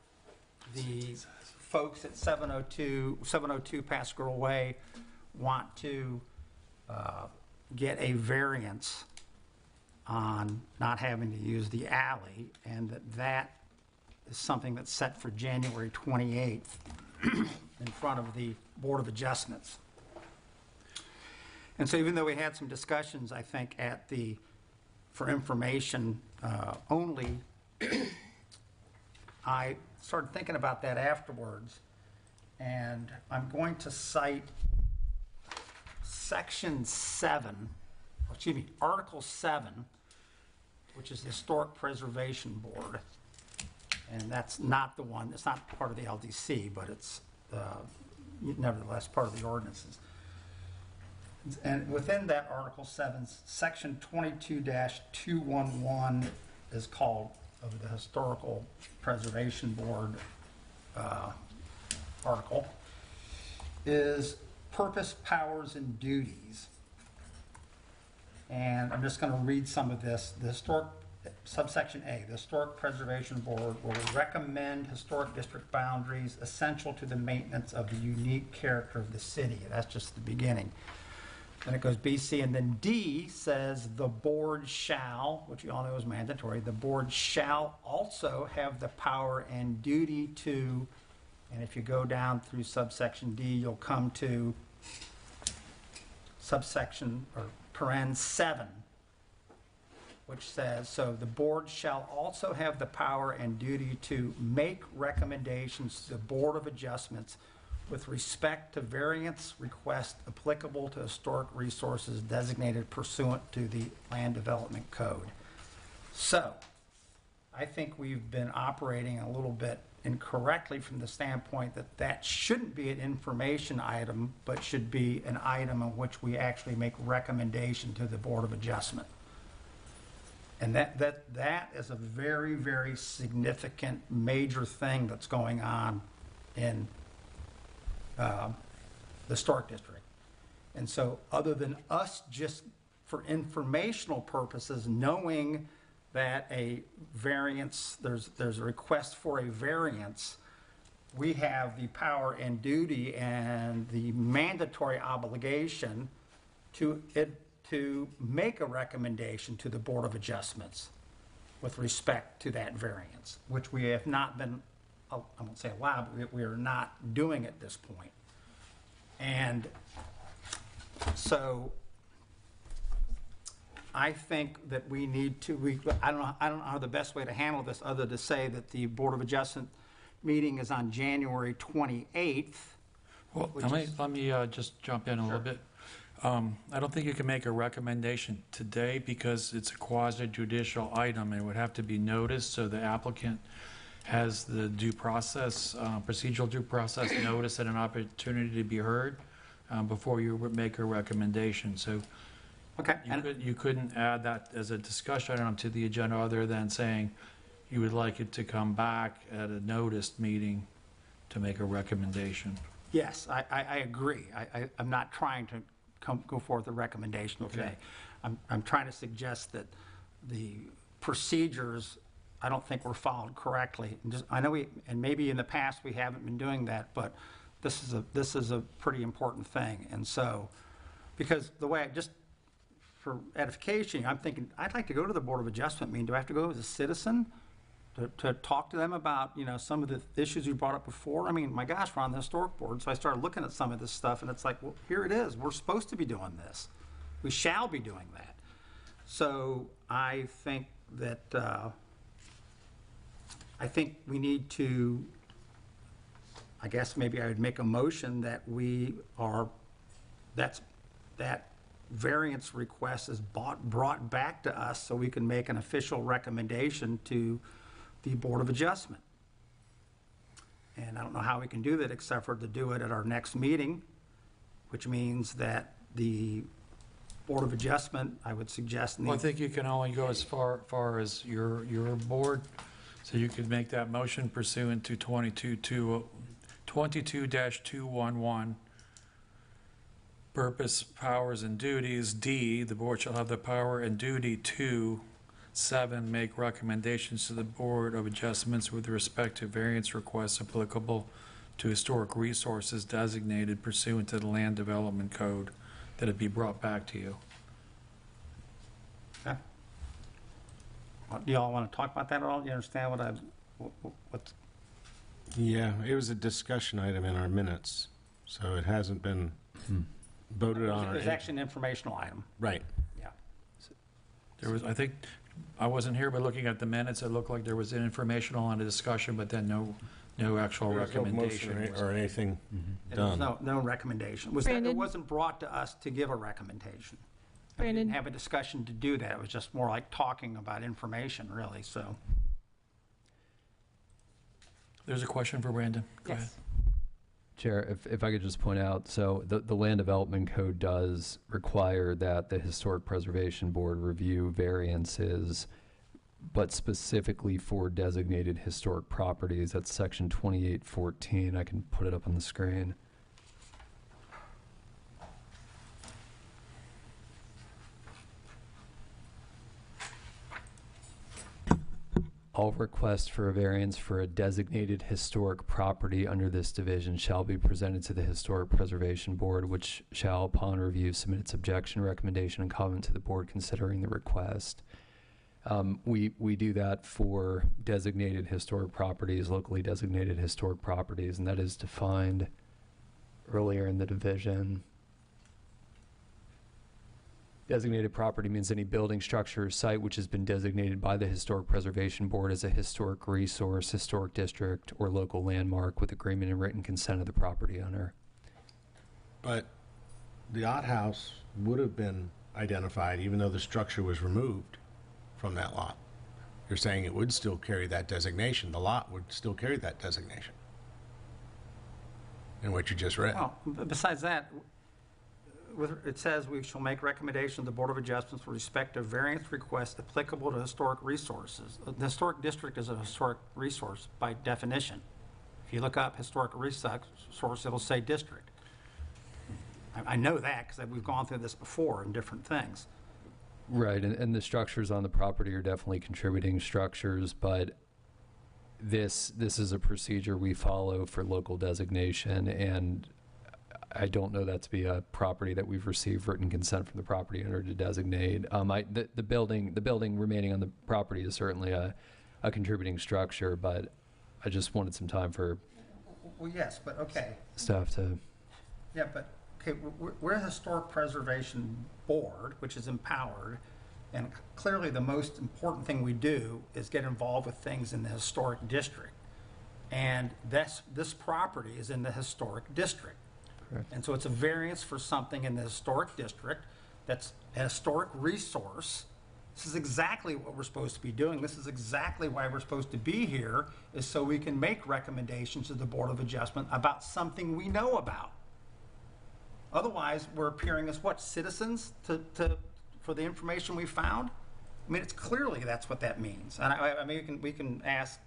the folks at 702 Paso Girl Way want to get a variance on not having to use the alley, and that is something that's set for January 28th in front of the Board of Adjustments. And so even though we had some discussions, I think, at the, for information only, I started thinking about that afterwards, and I'm going to cite Section 7, excuse me, Article 7, which is the Historic Preservation Board. And that's not the one, it's not part of the LDC, but it's nevertheless part of the ordinances. And within that Article 7, Section 22-211 is called, of the Historical Preservation Board article, is purpose, powers, and duties. And I'm just going to read some of this. The historic, subsection A, the Historic Preservation Board will recommend historic district boundaries essential to the maintenance of the unique character of the city. That's just the beginning. Then it goes B, C, and then D says the board shall, which you all know is mandatory, the board shall also have the power and duty to, and if you go down through subsection D, you'll come to subsection, or paren 7, which says, so the board shall also have the power and duty to make recommendations to the Board of Adjustments with respect to variance requests applicable to historic resources designated pursuant to the Land Development Code. So, I think we've been operating a little bit incorrectly from the standpoint that that shouldn't be an information item, but should be an item in which we actually make recommendation to the Board of Adjustment. And that is a very, very significant, major thing that's going on in the Historic District. And so other than us just for informational purposes knowing that a variance, there's a request for a variance, we have the power and duty and the mandatory obligation to make a recommendation to the Board of Adjustments with respect to that variance, which we have not been, I won't say allowed, but we are not doing at this point. And so I think that we need to, I don't know how the best way to handle this other to say that the Board of Adjustment meeting is on January 28th. Well, which let me just jump in a little bit. I don't think you can make a recommendation today because it's a quasi judicial item. It would have to be noticed, so the applicant has the due process, procedural due process notice and an opportunity to be heard before you would make a recommendation. So Okay. you couldn't add that as a discussion item to the agenda other than saying you would like it to come back at a noticed meeting to make a recommendation. Yes, I agree. I'm not trying to go forth a recommendation today. I'm trying to suggest that the procedures, I don't think were followed correctly. I know and maybe in the past we haven't been doing that, but this is a pretty important thing. And so, because the way just for edification, I'm thinking, I'd like to go to the Board of Adjustment meeting. Do I have to go as a citizen to talk to them about, some of the issues you brought up before? I mean, my gosh, we're on the historic board. So I started looking at some of this stuff and it's like, well, here it is. We're supposed to be doing this. We shall be doing that. So I think that, I think we need to, I guess maybe I would make a motion that that variance request is brought back to us so we can make an official recommendation to the Board of Adjustment. And I don't know how we can do that except for to do it at our next meeting, which means that the Board of Adjustment, I would suggest. Well, I think you can only go as far as your board, so you could make that motion pursuant to 22-211. Purpose, powers, and duties. D, the board shall have the power and duty to 7, make recommendations to the Board of Adjustments with respect to variance requests applicable to historic resources designated pursuant to the Land Development Code, that it be brought back to you. Okay. Well, do y'all want to talk about that at all? Do you understand what's? Yeah, it was a discussion item in our minutes, so it hasn't been voted on. It was actually an informational item. Right. Yeah. There was, I think, I wasn't here, but looking at the minutes, it looked like there was an informational and a discussion, but then no actual There was no recommendation. motion or anything There was done. no recommendation. It Brandon? wasn't brought to us to give a recommendation. We Brandon? didn't have a discussion to do that. It was just more like talking about information, really, so. There's a question for Brandon. Go ahead. Yes. Chair, if I could just point out, so the Land Development Code does require that the Historic Preservation Board review variances, but specifically for designated historic properties. That's section 2814. I can put it up on the screen. All requests for a variance for a designated historic property under this division shall be presented to the Historic Preservation Board, which shall, upon review, submit its objection, recommendation, and comment to the board considering the request. We do that for designated historic properties, locally designated historic properties, and that is defined earlier in the division. Designated property means any building, structure, or site which has been designated by the Historic Preservation Board as a historic resource, historic district, or local landmark with agreement and written consent of the property owner. But the outhouse would have been identified even though the structure was removed from that lot. You're saying it would still carry that designation. The lot would still carry that designation in what you just read. Well, besides that, it says we shall make recommendation to the Board of Adjustments with respect to variance requests applicable to historic resources. The historic district is a historic resource by definition. If you look up historic resource, it'll say district. I know that because we've gone through this before in different things. Right, and the structures on the property are definitely contributing structures, but this is a procedure we follow for local designation, and I don't know that to be a property that we've received written consent from the property owner to designate. The building remaining on the property is certainly a contributing structure, but I just wanted some time for Well, yes, but okay. staff to. Yeah, but, okay, we're a Historic Preservation Board, which is empowered, and clearly the most important thing we do is get involved with things in the historic district. And this property is in the historic district. Correct. And so it's a variance for something in the historic district that's a historic resource. This is exactly what we're supposed to be doing. This is exactly why we're supposed to be here, is so we can make recommendations to the Board of Adjustment about something we know about. Otherwise, we're appearing as what, citizens for the information we found? I mean, it's clearly that's what that means. And I mean, we can ask,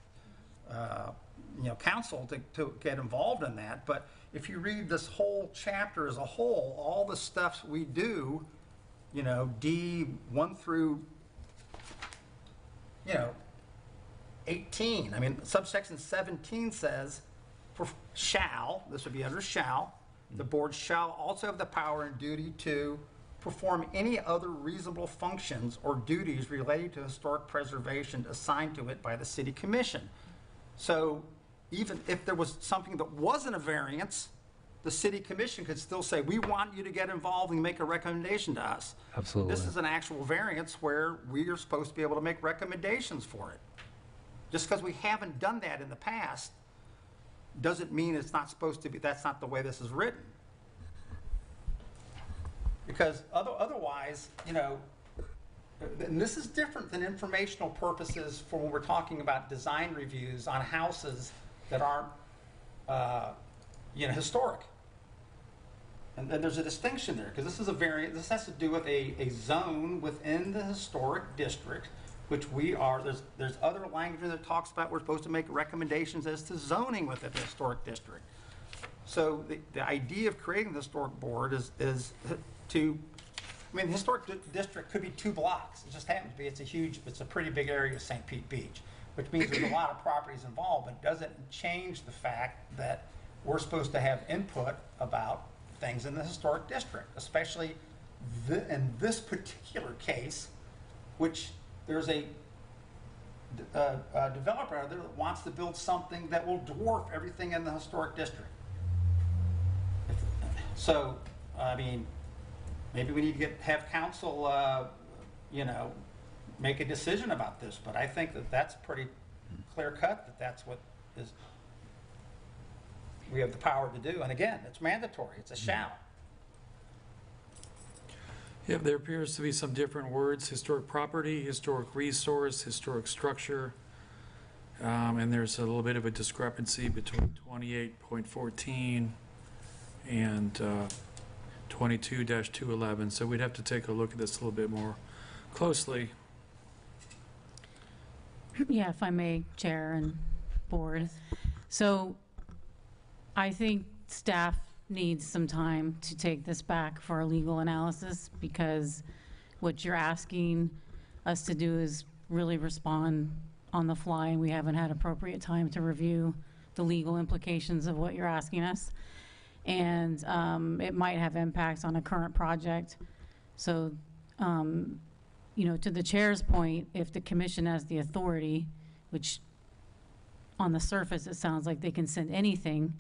council to get involved in that. But if you read this whole chapter as a whole, all the stuff we do, D 1 through 18. I mean, subsection 17 says, this would be under shall, the board shall also have the power and duty to perform any other reasonable functions or duties related to historic preservation assigned to it by the city commission. So even if there was something that wasn't a variance, the city commission could still say, we want you to get involved and make a recommendation to us. Absolutely. This is an actual variance where we are supposed to be able to make recommendations for it. Just because we haven't done that in the past doesn't mean it's not supposed to be, that's not the way this is written. Because otherwise, and this is different than informational purposes for when we're talking about design reviews on houses that aren't, historic. And then there's a distinction there, because this is a variant. This has to do with a zone within the historic district, which there's other language that talks about we're supposed to make recommendations as to zoning within the historic district. So the idea of creating the historic board is the historic district could be 2 blocks. It just happens to be, it's a pretty big area of St. Pete Beach, which means there's a lot of properties involved, but it doesn't change the fact that we're supposed to have input about things in the historic district, especially in this particular case, which there's a developer out there that wants to build something that will dwarf everything in the historic district. So, I mean, maybe we need to have council, make a decision about this, but I think that's pretty clear cut, that's what we have the power to do. And again, it's mandatory, it's a shall. Yeah, there appears to be some different words: historic property, historic resource, historic structure. And there's a little bit of a discrepancy between 28.14 and 22-211. So we'd have to take a look at this a little bit more closely. Yeah, if I may, Chair and Board. So I think staff needs some time to take this back for a legal analysis, because what you're asking us to do is really respond on the fly, and we haven't had appropriate time to review the legal implications of what you're asking us. And it might have impacts on a current project. So, to the chair's point, if the commission has the authority, which on the surface it sounds like they can send anything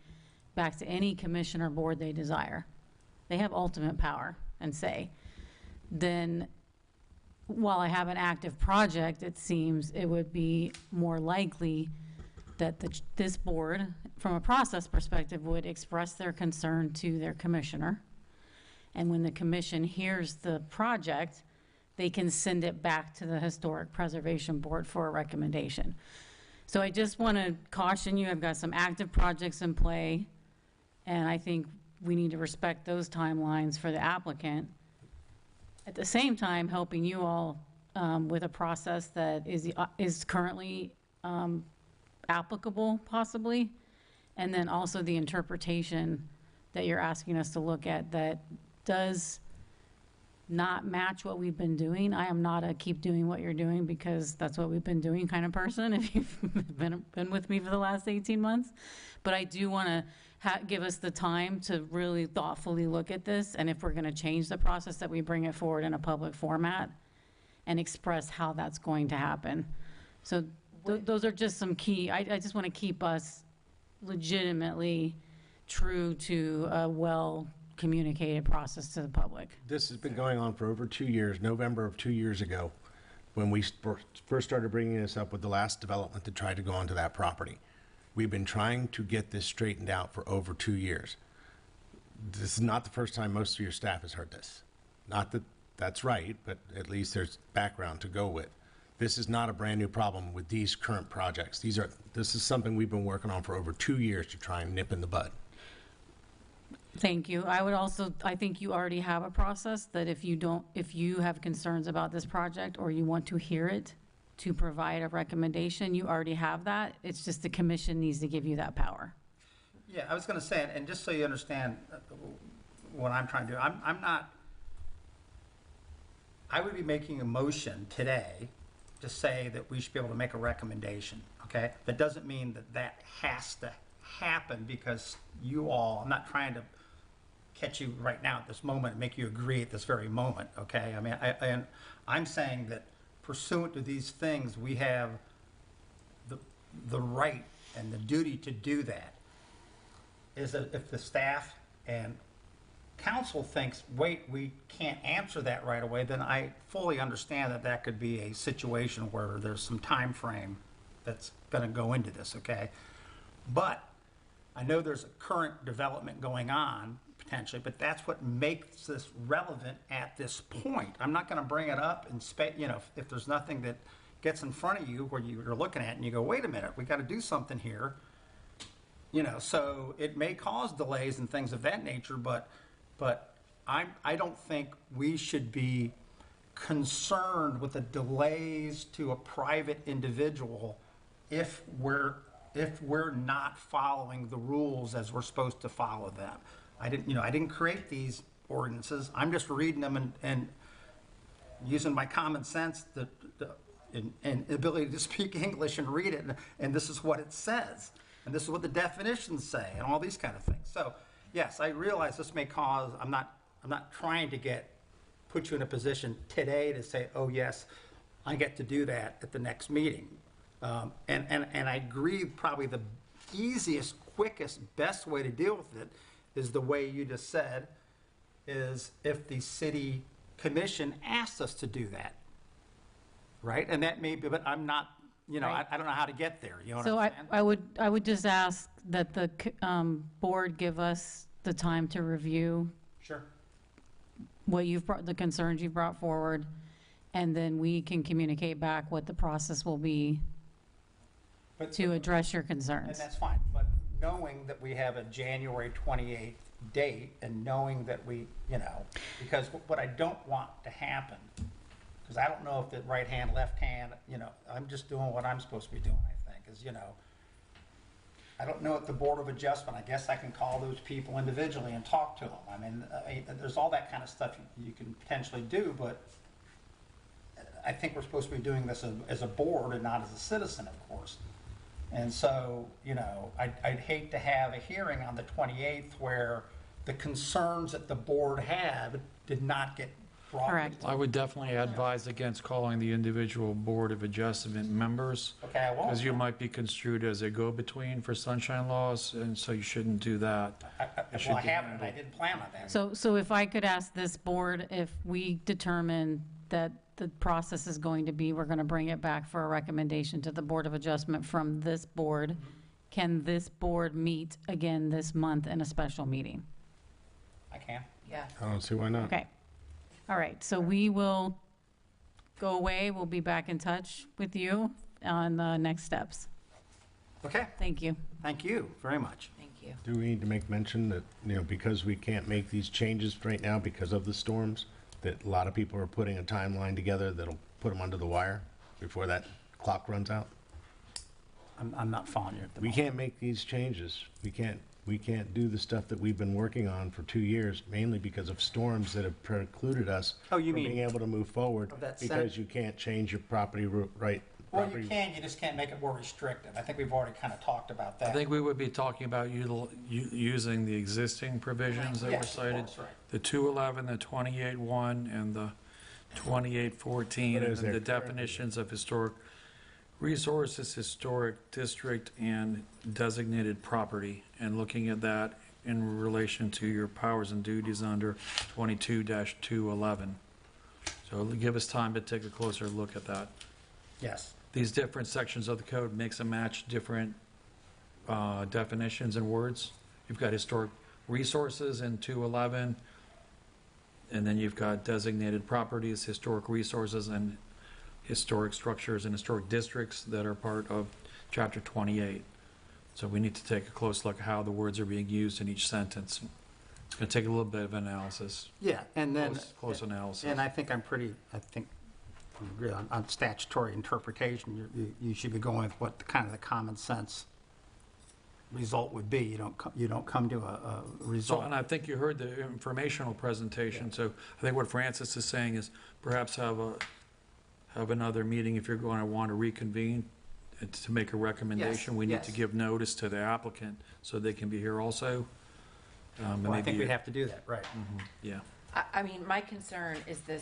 back to any commission or board they desire, they have ultimate power and say, then while I have an active project, it seems it would be more likely that this board, from a process perspective, would express their concern to their commissioner. And when the commission hears the project, they can send it back to the Historic Preservation Board for a recommendation. So I just want to caution you, I've got some active projects in play, and I think we need to respect those timelines for the applicant. At the same time, helping you all with a process that is currently applicable, possibly, and then also the interpretation that you're asking us to look at that does not match what we've been doing. I am not a keep doing what you're doing because that's what we've been doing kind of person, if you've been with me for the last 18 months. But I do want to give us the time to really thoughtfully look at this, and if we're going to change the process, that we bring it forward in a public format and express how that's going to happen. So those are just some key, I just want to keep us legitimately true to a well-communicated process to the public. This has been going on for over 2 years, November of 2 years ago, when we first started bringing this up with the last development that tried to go onto that property. We've been trying to get this straightened out for over 2 years. This is not the first time most of your staff has heard this. Not that that's right, but at least there's background to go with. This is not a brand-new problem with these current projects. This is something we've been working on for over 2 years to try and nip in the bud. Thank you. I think you already have a process that if you have concerns about this project or you want to hear it, to provide a recommendation, you already have that. It's just the commission needs to give you that power. Yeah, I was going to say, and just so you understand what I'm trying to do, I would be making a motion today to say that we should be able to make a recommendation, okay? That doesn't mean that that has to happen because you all, I'm not trying to catch you right now at this moment and make you agree at this very moment, okay? I mean, I'm saying that pursuant to these things, we have the right and the duty to do that. Is that if the staff and council thinks, wait, we can't answer that right away, then I fully understand that that could be a situation where there's some time frame that's going to go into this, okay? But I know there's a current development going on potentially, but that's what makes this relevant at this point. I'm not going to bring it up and if there's nothing that gets in front of you where you're looking at it and you go, wait a minute, we got to do something here. So it may cause delays and things of that nature, but I don't think we should be concerned with the delays to a private individual if we're not following the rules as we're supposed to follow them. I didn't create these ordinances. I'm just reading them and using my common sense and ability to speak English and read it, and this is what it says. And this is what the definitions say, and all these kind of things. So, yes, I realize this may cause. I'm not trying to put you in a position today to say, oh yes, I get to do that at the next meeting. And I agree. Probably the easiest, quickest, best way to deal with it is the way you just said. Is if the city commission asks us to do that, right? And that may be, but I'm not. Right. I don't know how to get there. You know what So I'm saying? I would just ask that the board give us the time to review Sure. what the concerns you've brought forward, and then we can communicate back what the process will be to address your And concerns. that's fine, but knowing that we have a January 28th date and knowing that because what I don't want to happen, because I don't know if the right hand, left hand, I'm just doing what I'm supposed to be doing, I think, is, I don't know if the Board of Adjustment, I guess I can call those people individually and talk to them. I mean, there's all that kind of stuff you can potentially do, but I think we're supposed to be doing this as a board and not as a citizen, of course. And so, I'd hate to have a hearing on the 28th where the concerns that the board had did not get brought. Correct. I would definitely advise against calling the individual Board of Adjustment members. Okay, I won't. Because you might be construed as a go-between for sunshine laws, and so you shouldn't do that. It should Well, I be haven't, and I handled. didn't plan on that. So if I could ask this board, if we determine that the process is going to be, we're going to bring it back for a recommendation to the Board of Adjustment from this board, can this board meet again this month in a special meeting? I can. Yeah. I don't see why not. Okay. All right, so we will go away. We'll be back in touch with you on the next steps. Okay, Thank you. thank you very much. Thank you. Do we need to make mention that, because we can't make these changes right now because of the storms, that a lot of people are putting a timeline together that'll put them under the wire before that clock runs out? I'm not following you at the We moment. can't make these changes. We can't do the stuff that we've been working on for 2 years, mainly because of storms that have precluded us Oh, you from mean being able to move forward of that because Senate- you can't change your property right. Well, property- you can, you just can't make it more restrictive. I think we've already kind of talked about that. I think we would be talking about using the existing provisions that were Yes, of cited. course, right. The 211, the 28.1, and the 28.14, What and is then there the currently? definitions of historic resources, historic district, and designated property, and looking at that in relation to your powers and duties under 22-211. So it'll give us time to take a closer look at that. Yes. These different sections of the code mix and match different definitions and words. You've got historic resources in 211, and then you've got designated properties, historic resources, and historic structures and historic districts that are part of Chapter 28. So we need to take a close look at how the words are being used in each sentence. It's going to take a little bit of analysis. Yeah, and then. Close analysis. And I think I think we agree on statutory interpretation. You should be going with what the kind of the common sense result would be. You don't come to a So, result. and I think you heard the informational presentation, so I think what Francis is saying is perhaps have another meeting if you're going to want to reconvene and to make a recommendation. We need to yes. give notice to the applicant so they can be here also. Well, I think we have to do that, right. Yeah. I mean, my concern is the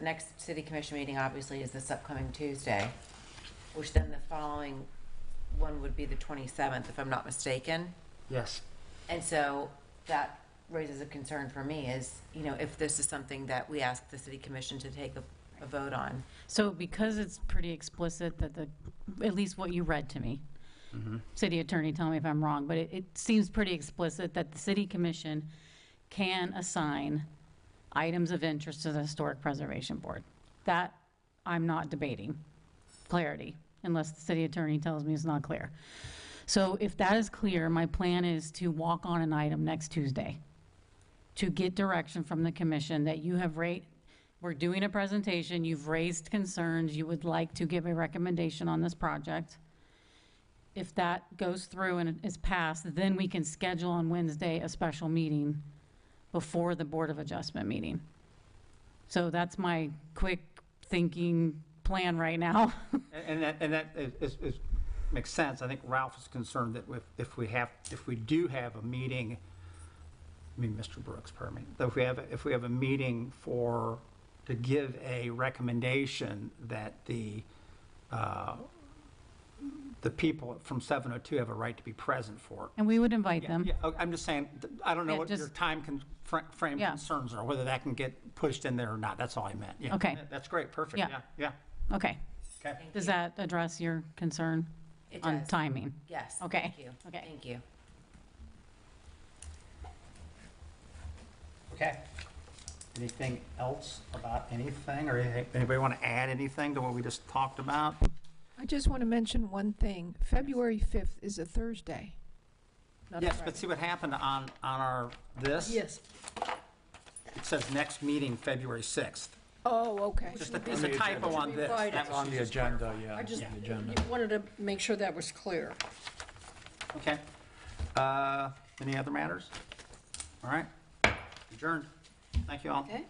next city commission meeting obviously is this upcoming Tuesday, which then the following one would be the 27th, if I'm not mistaken. Yes. And so that raises a concern for me is, if this is something that we ask the city commission to take a vote on. So because it's pretty explicit that at least what you read to me, city attorney, tell me if I'm wrong, but it seems pretty explicit that the city commission can assign items of interest to the Historic Preservation Board. That I'm not debating. Clarity, unless the city attorney tells me it's not clear. So if that is clear, my plan is to walk on an item next Tuesday to get direction from the commission that you have we're doing a presentation, you've raised concerns, you would like to give a recommendation on this project. If that goes through and is passed, then we can schedule on Wednesday a special meeting before the Board of Adjustment meeting. So that's my quick thinking plan right now. And that makes sense. I think Ralph is concerned that if we do have a meeting, Mr. Brooks, pardon me, that if we have a meeting to give a recommendation that the people from 702 have a right to be present for. And we would invite them. Yeah, I'm just saying, I don't know Yeah, what your time frame Yeah. concerns are, whether that can get pushed in there or not. That's all I meant. Yeah. Okay. That's great, perfect, Yeah. yeah. Okay. Okay. Does that address your concern It on does. timing? Yes. Okay. Thank you. Okay. Thank you. Okay. Anything else about anything, or anybody want to add anything to what we just talked about? I just want to mention one thing. February 5th is a Thursday. not a Yes, Friday. but see what happened on this? Yes. It says next meeting, February 6th. Oh, okay. Just it's a typo on this. Friday. That was On the just agenda, yeah. I just the agenda. wanted to make sure that was clear. Okay. Any other matters? All right. Adjourned. Thank you all. Okay.